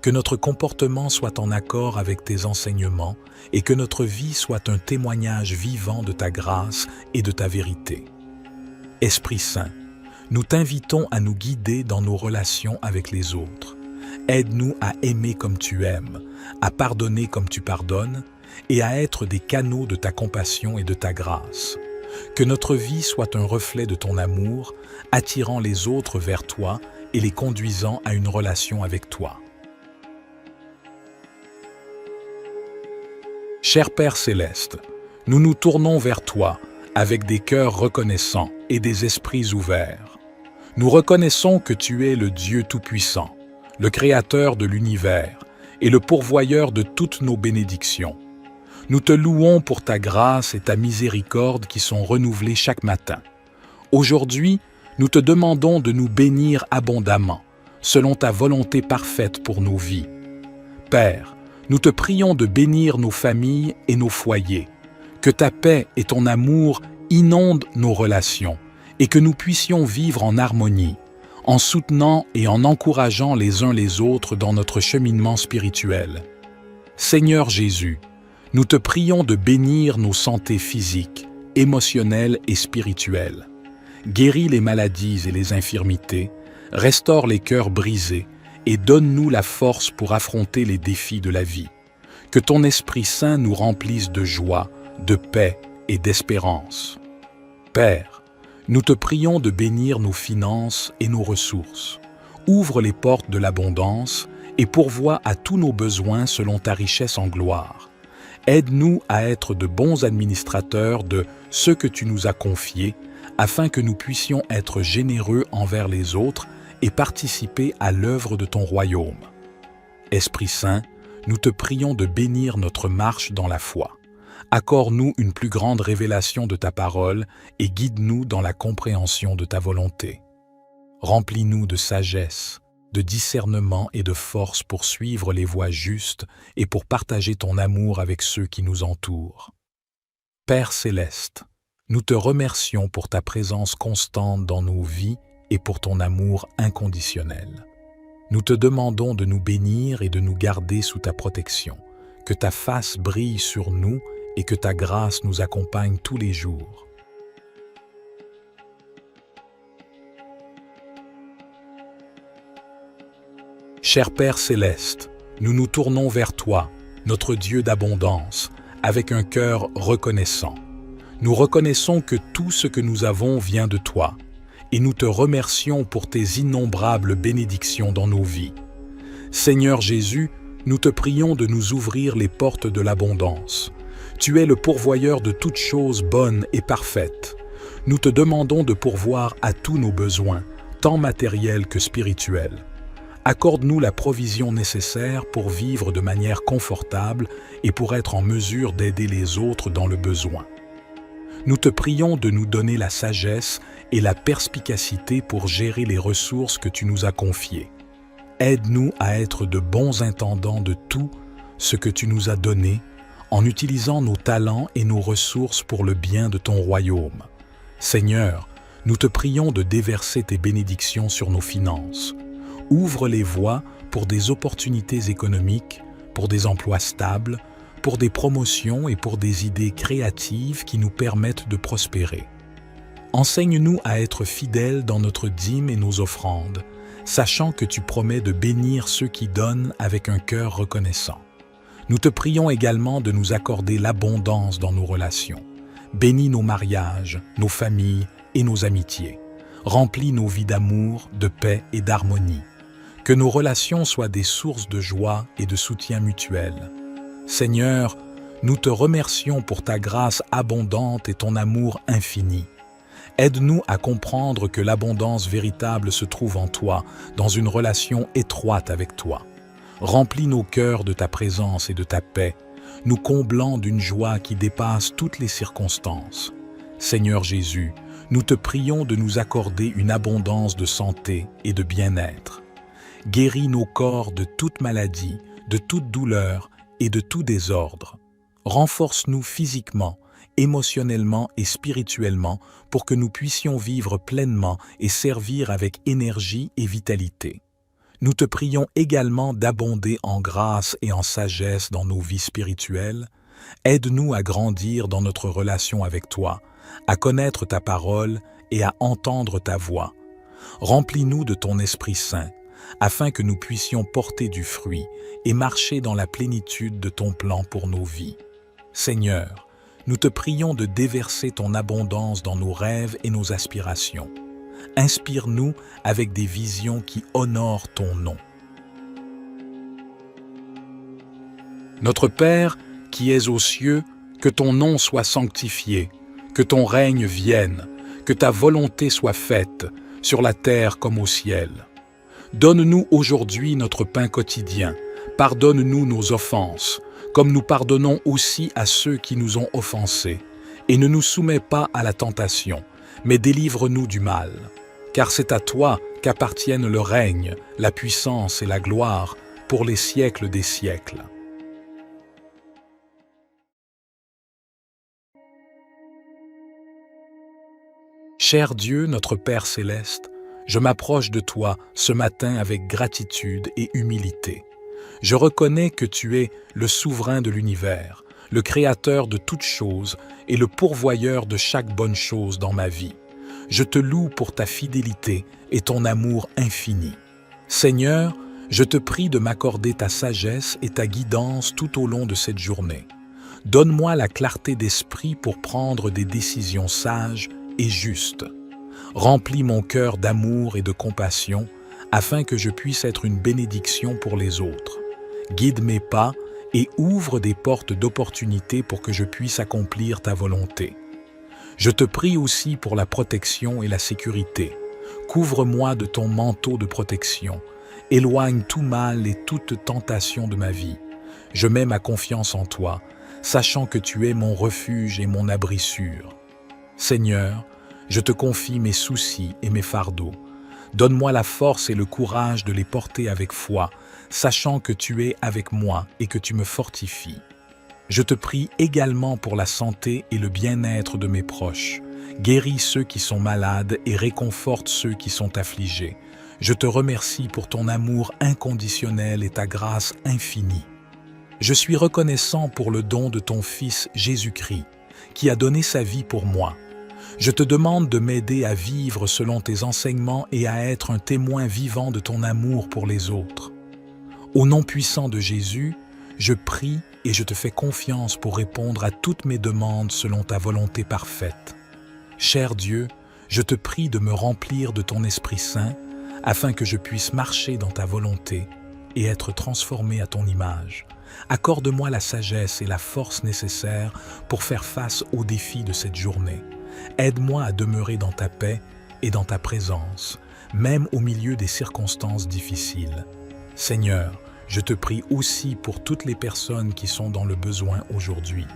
A: Que notre comportement soit en accord avec tes enseignements et que notre vie soit un témoignage vivant de ta grâce et de ta vérité. Esprit Saint, nous t'invitons à nous guider dans nos relations avec les autres. Aide-nous à aimer comme tu aimes, à pardonner comme tu pardonnes et à être des canaux de ta compassion et de ta grâce. Que notre vie soit un reflet de ton amour, attirant les autres vers toi et les conduisant à une relation avec toi. Cher Père céleste, nous nous tournons vers toi avec des cœurs reconnaissants et des esprits ouverts. Nous reconnaissons que tu es le Dieu Tout-Puissant, le Créateur de l'univers et le pourvoyeur de toutes nos bénédictions. Nous te louons pour ta grâce et ta miséricorde qui sont renouvelées chaque matin. Aujourd'hui, nous te demandons de nous bénir abondamment, selon ta volonté parfaite pour nos vies. Père, nous te prions de bénir nos familles et nos foyers, que ta paix et ton amour inondent nos relations et que nous puissions vivre en harmonie, en soutenant et en encourageant les uns les autres dans notre cheminement spirituel. Seigneur Jésus, nous te prions de bénir nos santé physiques, émotionnelles et spirituelles. Guéris les maladies et les infirmités, restaure les cœurs brisés et donne-nous la force pour affronter les défis de la vie. Que ton Esprit Saint nous remplisse de joie, de paix et d'espérance. Père, nous te prions de bénir nos finances et nos ressources. Ouvre les portes de l'abondance et pourvois à tous nos besoins selon ta richesse en gloire. Aide-nous à être de bons administrateurs de ce que tu nous as confié, afin que nous puissions être généreux envers les autres et participer à l'œuvre de ton royaume. Esprit Saint, nous te prions de bénir notre marche dans la foi. Accorde-nous une plus grande révélation de ta parole et guide-nous dans la compréhension de ta volonté. Remplis-nous de sagesse, de discernement et de force pour suivre les voies justes et pour partager ton amour avec ceux qui nous entourent. Père céleste, nous te remercions pour ta présence constante dans nos vies et pour ton amour inconditionnel. Nous te demandons de nous bénir et de nous garder sous ta protection, que ta face brille sur nous et que ta grâce nous accompagne tous les jours. Cher Père céleste, nous nous tournons vers toi, notre Dieu d'abondance, avec un cœur reconnaissant. Nous reconnaissons que tout ce que nous avons vient de toi, et nous te remercions pour tes innombrables bénédictions dans nos vies. Seigneur Jésus, nous te prions de nous ouvrir les portes de l'abondance. Tu es le pourvoyeur de toutes choses bonnes et parfaites. Nous te demandons de pourvoir à tous nos besoins, tant matériels que spirituels. Accorde-nous la provision nécessaire pour vivre de manière confortable et pour être en mesure d'aider les autres dans le besoin. Nous te prions de nous donner la sagesse et la perspicacité pour gérer les ressources que tu nous as confiées. Aide-nous à être de bons intendants de tout ce que tu nous as donné, en utilisant nos talents et nos ressources pour le bien de ton royaume. Seigneur, nous te prions de déverser tes bénédictions sur nos finances. Ouvre les voies pour des opportunités économiques, pour des emplois stables, pour des promotions et pour des idées créatives qui nous permettent de prospérer. Enseigne-nous à être fidèles dans notre dîme et nos offrandes, sachant que tu promets de bénir ceux qui donnent avec un cœur reconnaissant. Nous te prions également de nous accorder l'abondance dans nos relations. Bénis nos mariages, nos familles et nos amitiés. Remplis nos vies d'amour, de paix et d'harmonie. Que nos relations soient des sources de joie et de soutien mutuel. Seigneur, nous te remercions pour ta grâce abondante et ton amour infini. Aide-nous à comprendre que l'abondance véritable se trouve en toi, dans une relation étroite avec toi. Remplis nos cœurs de ta présence et de ta paix, nous comblant d'une joie qui dépasse toutes les circonstances. Seigneur Jésus, nous te prions de nous accorder une abondance de santé et de bien-être. Guéris nos corps de toute maladie, de toute douleur et de tout désordre. Renforce-nous physiquement, émotionnellement et spirituellement pour que nous puissions vivre pleinement et servir avec énergie et vitalité. Nous te prions également d'abonder en grâce et en sagesse dans nos vies spirituelles. Aide-nous à grandir dans notre relation avec toi, à connaître ta parole et à entendre ta voix. Remplis-nous de ton Esprit Saint, afin que nous puissions porter du fruit et marcher dans la plénitude de ton plan pour nos vies. Seigneur, nous te prions de déverser ton abondance dans nos rêves et nos aspirations. Inspire-nous avec des visions qui honorent ton nom. Notre Père, qui es aux cieux, que ton nom soit sanctifié, que ton règne vienne, que ta volonté soit faite, sur la terre comme au ciel. Donne-nous aujourd'hui notre pain quotidien. Pardonne-nous nos offenses, comme nous pardonnons aussi à ceux qui nous ont offensés. Et ne nous soumets pas à la tentation, mais délivre-nous du mal. Car c'est à toi qu'appartiennent le règne, la puissance et la gloire pour les siècles des siècles. Cher Dieu, notre Père céleste, je m'approche de toi ce matin avec gratitude et humilité. Je reconnais que tu es le souverain de l'univers, le créateur de toutes choses et le pourvoyeur de chaque bonne chose dans ma vie. Je te loue pour ta fidélité et ton amour infini. Seigneur, je te prie de m'accorder ta sagesse et ta guidance tout au long de cette journée. Donne-moi la clarté d'esprit pour prendre des décisions sages et justes. Remplis mon cœur d'amour et de compassion afin que je puisse être une bénédiction pour les autres. Guide mes pas et ouvre des portes d'opportunité pour que je puisse accomplir ta volonté. Je te prie aussi pour la protection et la sécurité. Couvre-moi de ton manteau de protection. Éloigne tout mal et toute tentation de ma vie. Je mets ma confiance en toi, sachant que tu es mon refuge et mon abri sûr. Seigneur, je te confie mes soucis et mes fardeaux. Donne-moi la force et le courage de les porter avec foi, sachant que tu es avec moi et que tu me fortifies. Je te prie également pour la santé et le bien-être de mes proches. Guéris ceux qui sont malades et réconforte ceux qui sont affligés. Je te remercie pour ton amour inconditionnel et ta grâce infinie. Je suis reconnaissant pour le don de ton Fils Jésus-Christ, qui a donné sa vie pour moi. Je te demande de m'aider à vivre selon tes enseignements et à être un témoin vivant de ton amour pour les autres. Au nom puissant de Jésus, je prie et je te fais confiance pour répondre à toutes mes demandes selon ta volonté parfaite. Cher Dieu, je te prie de me remplir de ton Esprit Saint afin que je puisse marcher dans ta volonté et être transformé à ton image. Accorde-moi la sagesse et la force nécessaires pour faire face aux défis de cette journée. Aide-moi à demeurer dans ta paix et dans ta présence, même au milieu des circonstances difficiles. Seigneur, je te prie aussi pour toutes les personnes qui sont dans le besoin aujourd'hui.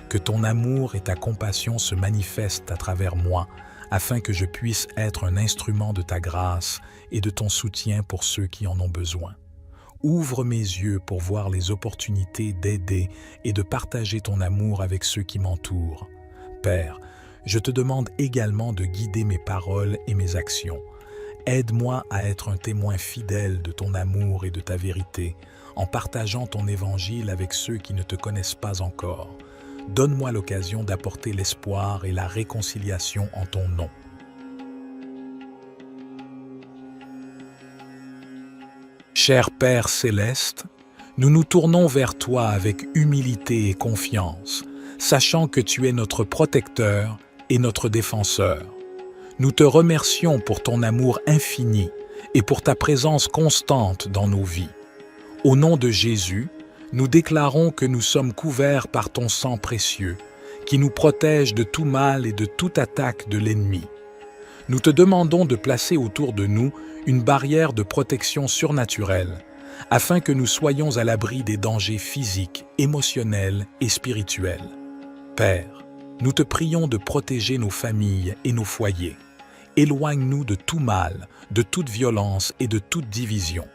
A: Que ton amour et ta compassion se manifestent à travers moi, afin que je puisse être un instrument de ta grâce et de ton soutien pour ceux qui en ont besoin. Ouvre mes yeux pour voir les opportunités d'aider et de partager ton amour avec ceux qui m'entourent. Père, je te demande également de guider mes paroles et mes actions. Aide-moi à être un témoin fidèle de ton amour et de ta vérité, en partageant ton évangile avec ceux qui ne te connaissent pas encore. Donne-moi l'occasion d'apporter l'espoir et la réconciliation en ton nom. Cher Père céleste, nous nous tournons vers toi avec humilité et confiance, sachant que tu es notre protecteur et notre défenseur. Nous te remercions pour ton amour infini et pour ta présence constante dans nos vies. Au nom de Jésus, nous déclarons que nous sommes couverts par ton sang précieux, qui nous protège de tout mal et de toute attaque de l'ennemi. Nous te demandons de placer autour de nous une barrière de protection surnaturelle, afin que nous soyons à l'abri des dangers physiques, émotionnels et spirituels. Père, nous te prions de protéger nos familles et nos foyers. Éloigne-nous de tout mal, de toute violence et de toute division.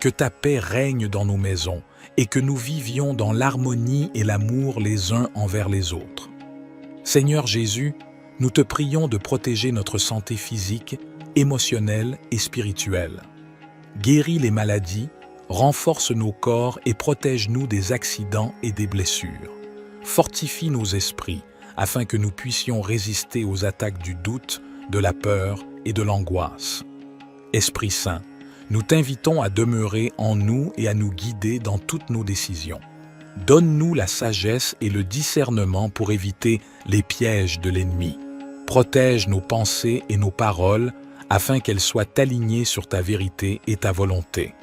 A: Que ta paix règne dans nos maisons et que nous vivions dans l'harmonie et l'amour les uns envers les autres. Seigneur Jésus, nous te prions de protéger notre santé physique, émotionnelle et spirituelle. Guéris les maladies, renforce nos corps et protège-nous des accidents et des blessures. Fortifie nos esprits afin que nous puissions résister aux attaques du doute, de la peur et de l'angoisse. Esprit Saint, nous t'invitons à demeurer en nous et à nous guider dans toutes nos décisions. Donne-nous la sagesse et le discernement pour éviter les pièges de l'ennemi. Protège nos pensées et nos paroles afin qu'elles soient alignées sur ta vérité et ta volonté.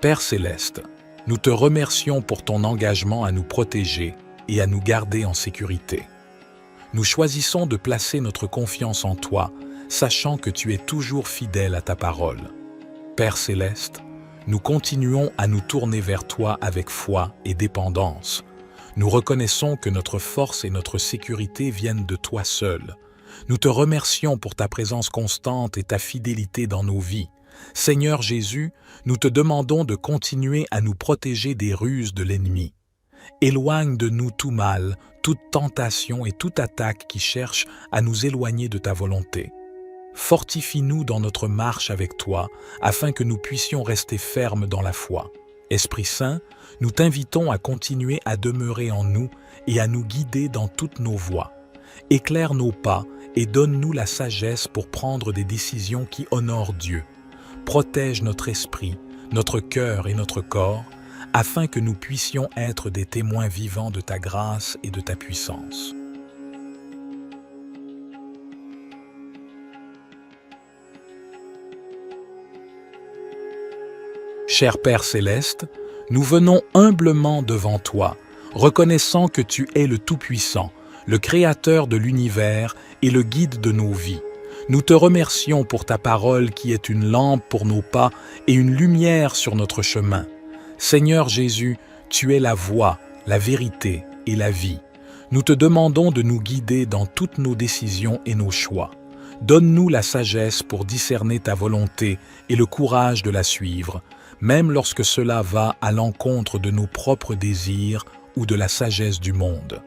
A: Père céleste, nous te remercions pour ton engagement à nous protéger et à nous garder en sécurité. Nous choisissons de placer notre confiance en toi, sachant que tu es toujours fidèle à ta parole. Père céleste, nous continuons à nous tourner vers toi avec foi et dépendance. Nous reconnaissons que notre force et notre sécurité viennent de toi seul. Nous te remercions pour ta présence constante et ta fidélité dans nos vies. Seigneur Jésus, nous te demandons de continuer à nous protéger des ruses de l'ennemi. Éloigne de nous tout mal, toute tentation et toute attaque qui cherche à nous éloigner de ta volonté. Fortifie-nous dans notre marche avec toi, afin que nous puissions rester fermes dans la foi. Esprit Saint, nous t'invitons à continuer à demeurer en nous et à nous guider dans toutes nos voies. Éclaire nos pas et donne-nous la sagesse pour prendre des décisions qui honorent Dieu. Protège notre esprit, notre cœur et notre corps, afin que nous puissions être des témoins vivants de ta grâce et de ta puissance. Cher Père céleste, nous venons humblement devant toi, reconnaissant que tu es le Tout-Puissant, le Créateur de l'univers et le guide de nos vies. Nous te remercions pour ta parole qui est une lampe pour nos pas et une lumière sur notre chemin. Seigneur Jésus, tu es la voie, la vérité et la vie. Nous te demandons de nous guider dans toutes nos décisions et nos choix. Donne-nous la sagesse pour discerner ta volonté et le courage de la suivre, même lorsque cela va à l'encontre de nos propres désirs ou de la sagesse du monde.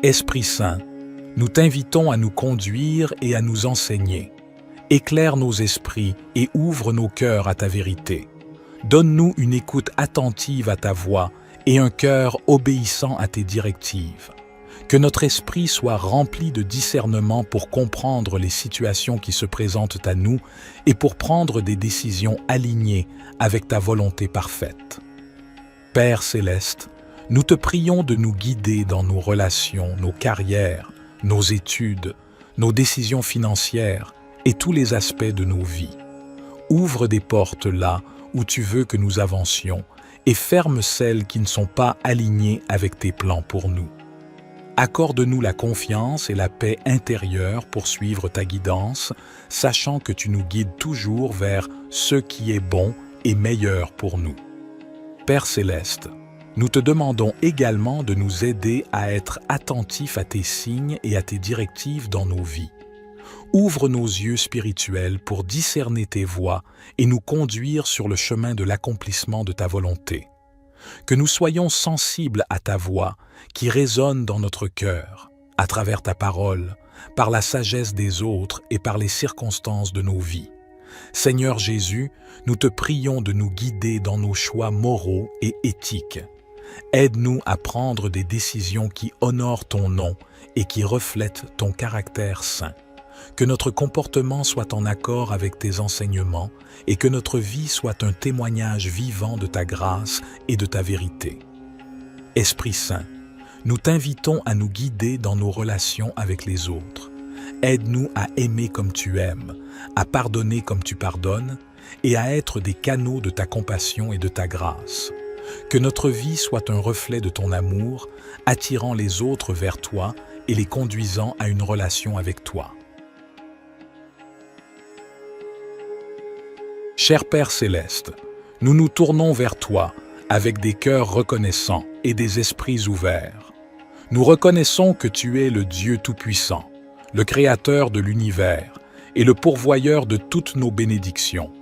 A: Esprit Saint, nous t'invitons à nous conduire et à nous enseigner. Éclaire nos esprits et ouvre nos cœurs à ta vérité. Donne-nous une écoute attentive à ta voix et un cœur obéissant à tes directives. Que notre esprit soit rempli de discernement pour comprendre les situations qui se présentent à nous et pour prendre des décisions alignées avec ta volonté parfaite. Père céleste, Nous te prions de nous guider dans nos relations, nos carrières, nos études, nos décisions financières et tous les aspects de nos vies. Ouvre des portes là où tu veux que nous avancions et ferme celles qui ne sont pas alignées avec tes plans pour nous. Accorde-nous la confiance et la paix intérieure pour suivre ta guidance, sachant que tu nous guides toujours vers ce qui est bon et meilleur pour nous. Père céleste, nous te demandons également de nous aider à être attentifs à tes signes et à tes directives dans nos vies. Ouvre nos yeux spirituels pour discerner tes voies et nous conduire sur le chemin de l'accomplissement de ta volonté. Que nous soyons sensibles à ta voix qui résonne dans notre cœur, à travers ta parole, par la sagesse des autres et par les circonstances de nos vies. Seigneur Jésus, nous te prions de nous guider dans nos choix moraux et éthiques. Aide-nous à prendre des décisions qui honorent ton nom et qui reflètent ton caractère saint. Que notre comportement soit en accord avec tes enseignements et que notre vie soit un témoignage vivant de ta grâce et de ta vérité. Esprit Saint, nous t'invitons à nous guider dans nos relations avec les autres. Aide-nous à aimer comme tu aimes, à pardonner comme tu pardonnes et à être des canaux de ta compassion et de ta grâce. Que notre vie soit un reflet de ton amour, attirant les autres vers toi et les conduisant à une relation avec toi. Cher Père céleste, nous nous tournons vers toi avec des cœurs reconnaissants et des esprits ouverts. Nous reconnaissons que tu es le Dieu Tout-Puissant, le Créateur de l'univers et le pourvoyeur de toutes nos bénédictions.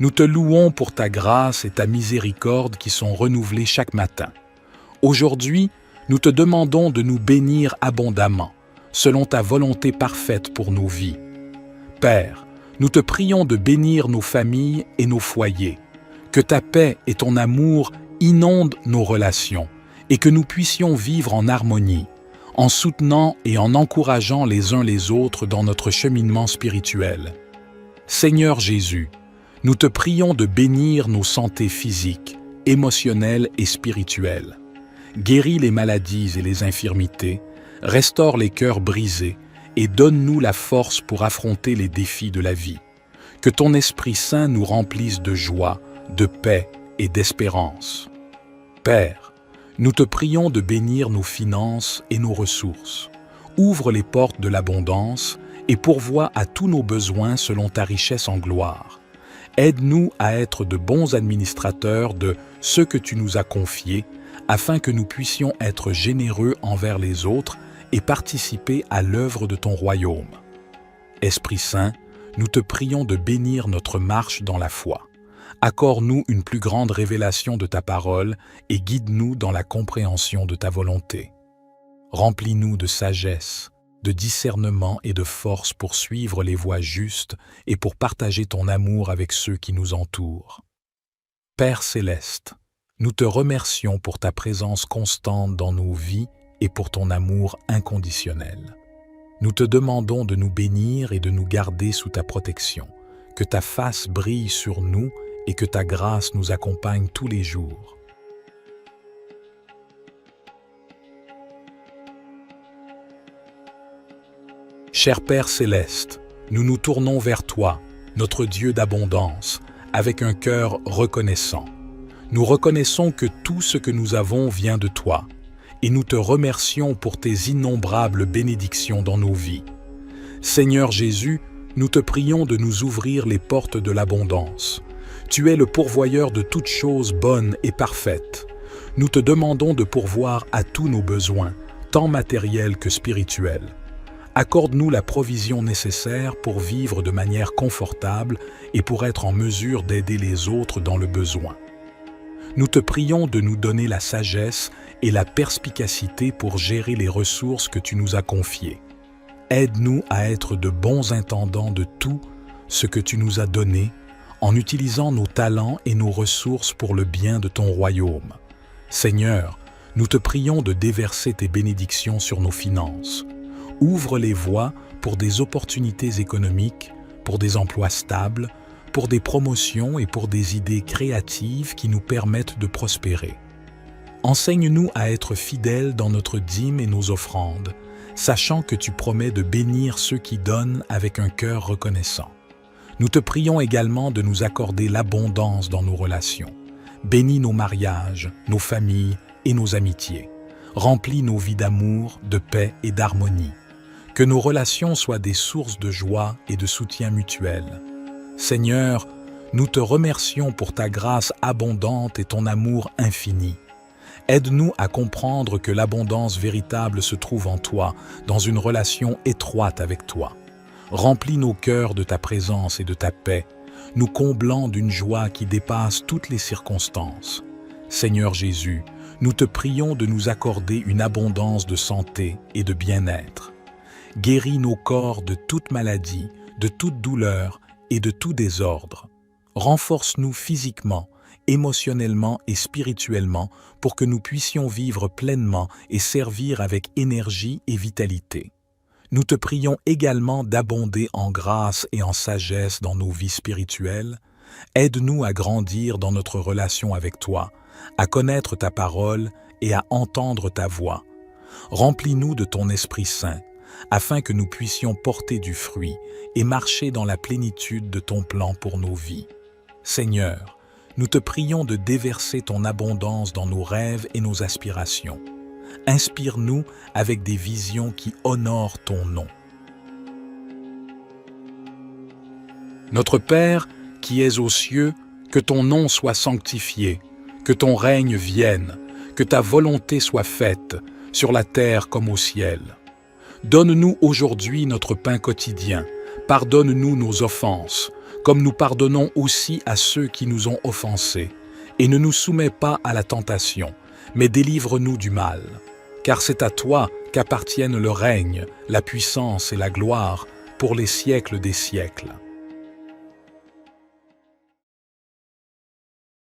A: Nous te louons pour ta grâce et ta miséricorde qui sont renouvelées chaque matin. Aujourd'hui, nous te demandons de nous bénir abondamment, selon ta volonté parfaite pour nos vies. Père, nous te prions de bénir nos familles et nos foyers, que ta paix et ton amour inondent nos relations et que nous puissions vivre en harmonie, en soutenant et en encourageant les uns les autres dans notre cheminement spirituel. Seigneur Jésus, nous te prions de bénir nos santé physiques, émotionnelles et spirituelles. Guéris les maladies et les infirmités, restaure les cœurs brisés et donne-nous la force pour affronter les défis de la vie. Que ton Esprit Saint nous remplisse de joie, de paix et d'espérance. Père, nous te prions de bénir nos finances et nos ressources. Ouvre les portes de l'abondance et pourvois à tous nos besoins selon ta richesse en gloire. Aide-nous à être de bons administrateurs de ce que tu nous as confié, afin que nous puissions être généreux envers les autres et participer à l'œuvre de ton royaume. Esprit Saint, nous te prions de bénir notre marche dans la foi. Accorde-nous une plus grande révélation de ta parole et guide-nous dans la compréhension de ta volonté. Remplis-nous de sagesse, de discernement et de force pour suivre les voies justes et pour partager ton amour avec ceux qui nous entourent. Père céleste, nous te remercions pour ta présence constante dans nos vies et pour ton amour inconditionnel. Nous te demandons de nous bénir et de nous garder sous ta protection, que ta face brille sur nous et que ta grâce nous accompagne tous les jours. Cher Père céleste, nous nous tournons vers toi, notre Dieu d'abondance, avec un cœur reconnaissant. Nous reconnaissons que tout ce que nous avons vient de toi, et nous te remercions pour tes innombrables bénédictions dans nos vies. Seigneur Jésus, nous te prions de nous ouvrir les portes de l'abondance. Tu es le pourvoyeur de toutes choses bonnes et parfaites. Nous te demandons de pourvoir à tous nos besoins, tant matériels que spirituels. Accorde-nous la provision nécessaire pour vivre de manière confortable et pour être en mesure d'aider les autres dans le besoin. Nous te prions de nous donner la sagesse et la perspicacité pour gérer les ressources que tu nous as confiées. Aide-nous à être de bons intendants de tout ce que tu nous as donné en utilisant nos talents et nos ressources pour le bien de ton royaume. Seigneur, nous te prions de déverser tes bénédictions sur nos finances. Ouvre les voies pour des opportunités économiques, pour des emplois stables, pour des promotions et pour des idées créatives qui nous permettent de prospérer. Enseigne-nous à être fidèles dans notre dîme et nos offrandes, sachant que tu promets de bénir ceux qui donnent avec un cœur reconnaissant. Nous te prions également de nous accorder l'abondance dans nos relations. Bénis nos mariages, nos familles et nos amitiés. Remplis nos vies d'amour, de paix et d'harmonie. Que nos relations soient des sources de joie et de soutien mutuel. Seigneur, nous te remercions pour ta grâce abondante et ton amour infini. Aide-nous à comprendre que l'abondance véritable se trouve en toi, dans une relation étroite avec toi. Remplis nos cœurs de ta présence et de ta paix, nous comblant d'une joie qui dépasse toutes les circonstances. Seigneur Jésus, nous te prions de nous accorder une abondance de santé et de bien-être. Guéris nos corps de toute maladie, de toute douleur et de tout désordre. Renforce-nous physiquement, émotionnellement et spirituellement pour que nous puissions vivre pleinement et servir avec énergie et vitalité. Nous te prions également d'abonder en grâce et en sagesse dans nos vies spirituelles. Aide-nous à grandir dans notre relation avec toi, à connaître ta parole et à entendre ta voix. Remplis-nous de ton Esprit Saint, afin que nous puissions porter du fruit et marcher dans la plénitude de ton plan pour nos vies. Seigneur, nous te prions de déverser ton abondance dans nos rêves et nos aspirations. Inspire-nous avec des visions qui honorent ton nom. Notre Père, qui es aux cieux, que ton nom soit sanctifié, que ton règne vienne, que ta volonté soit faite, sur la terre comme au ciel. Donne-nous aujourd'hui notre pain quotidien, pardonne-nous nos offenses, comme nous pardonnons aussi à ceux qui nous ont offensés, et ne nous soumets pas à la tentation, mais délivre-nous du mal. Car c'est à toi qu'appartiennent le règne, la puissance et la gloire pour les siècles des siècles.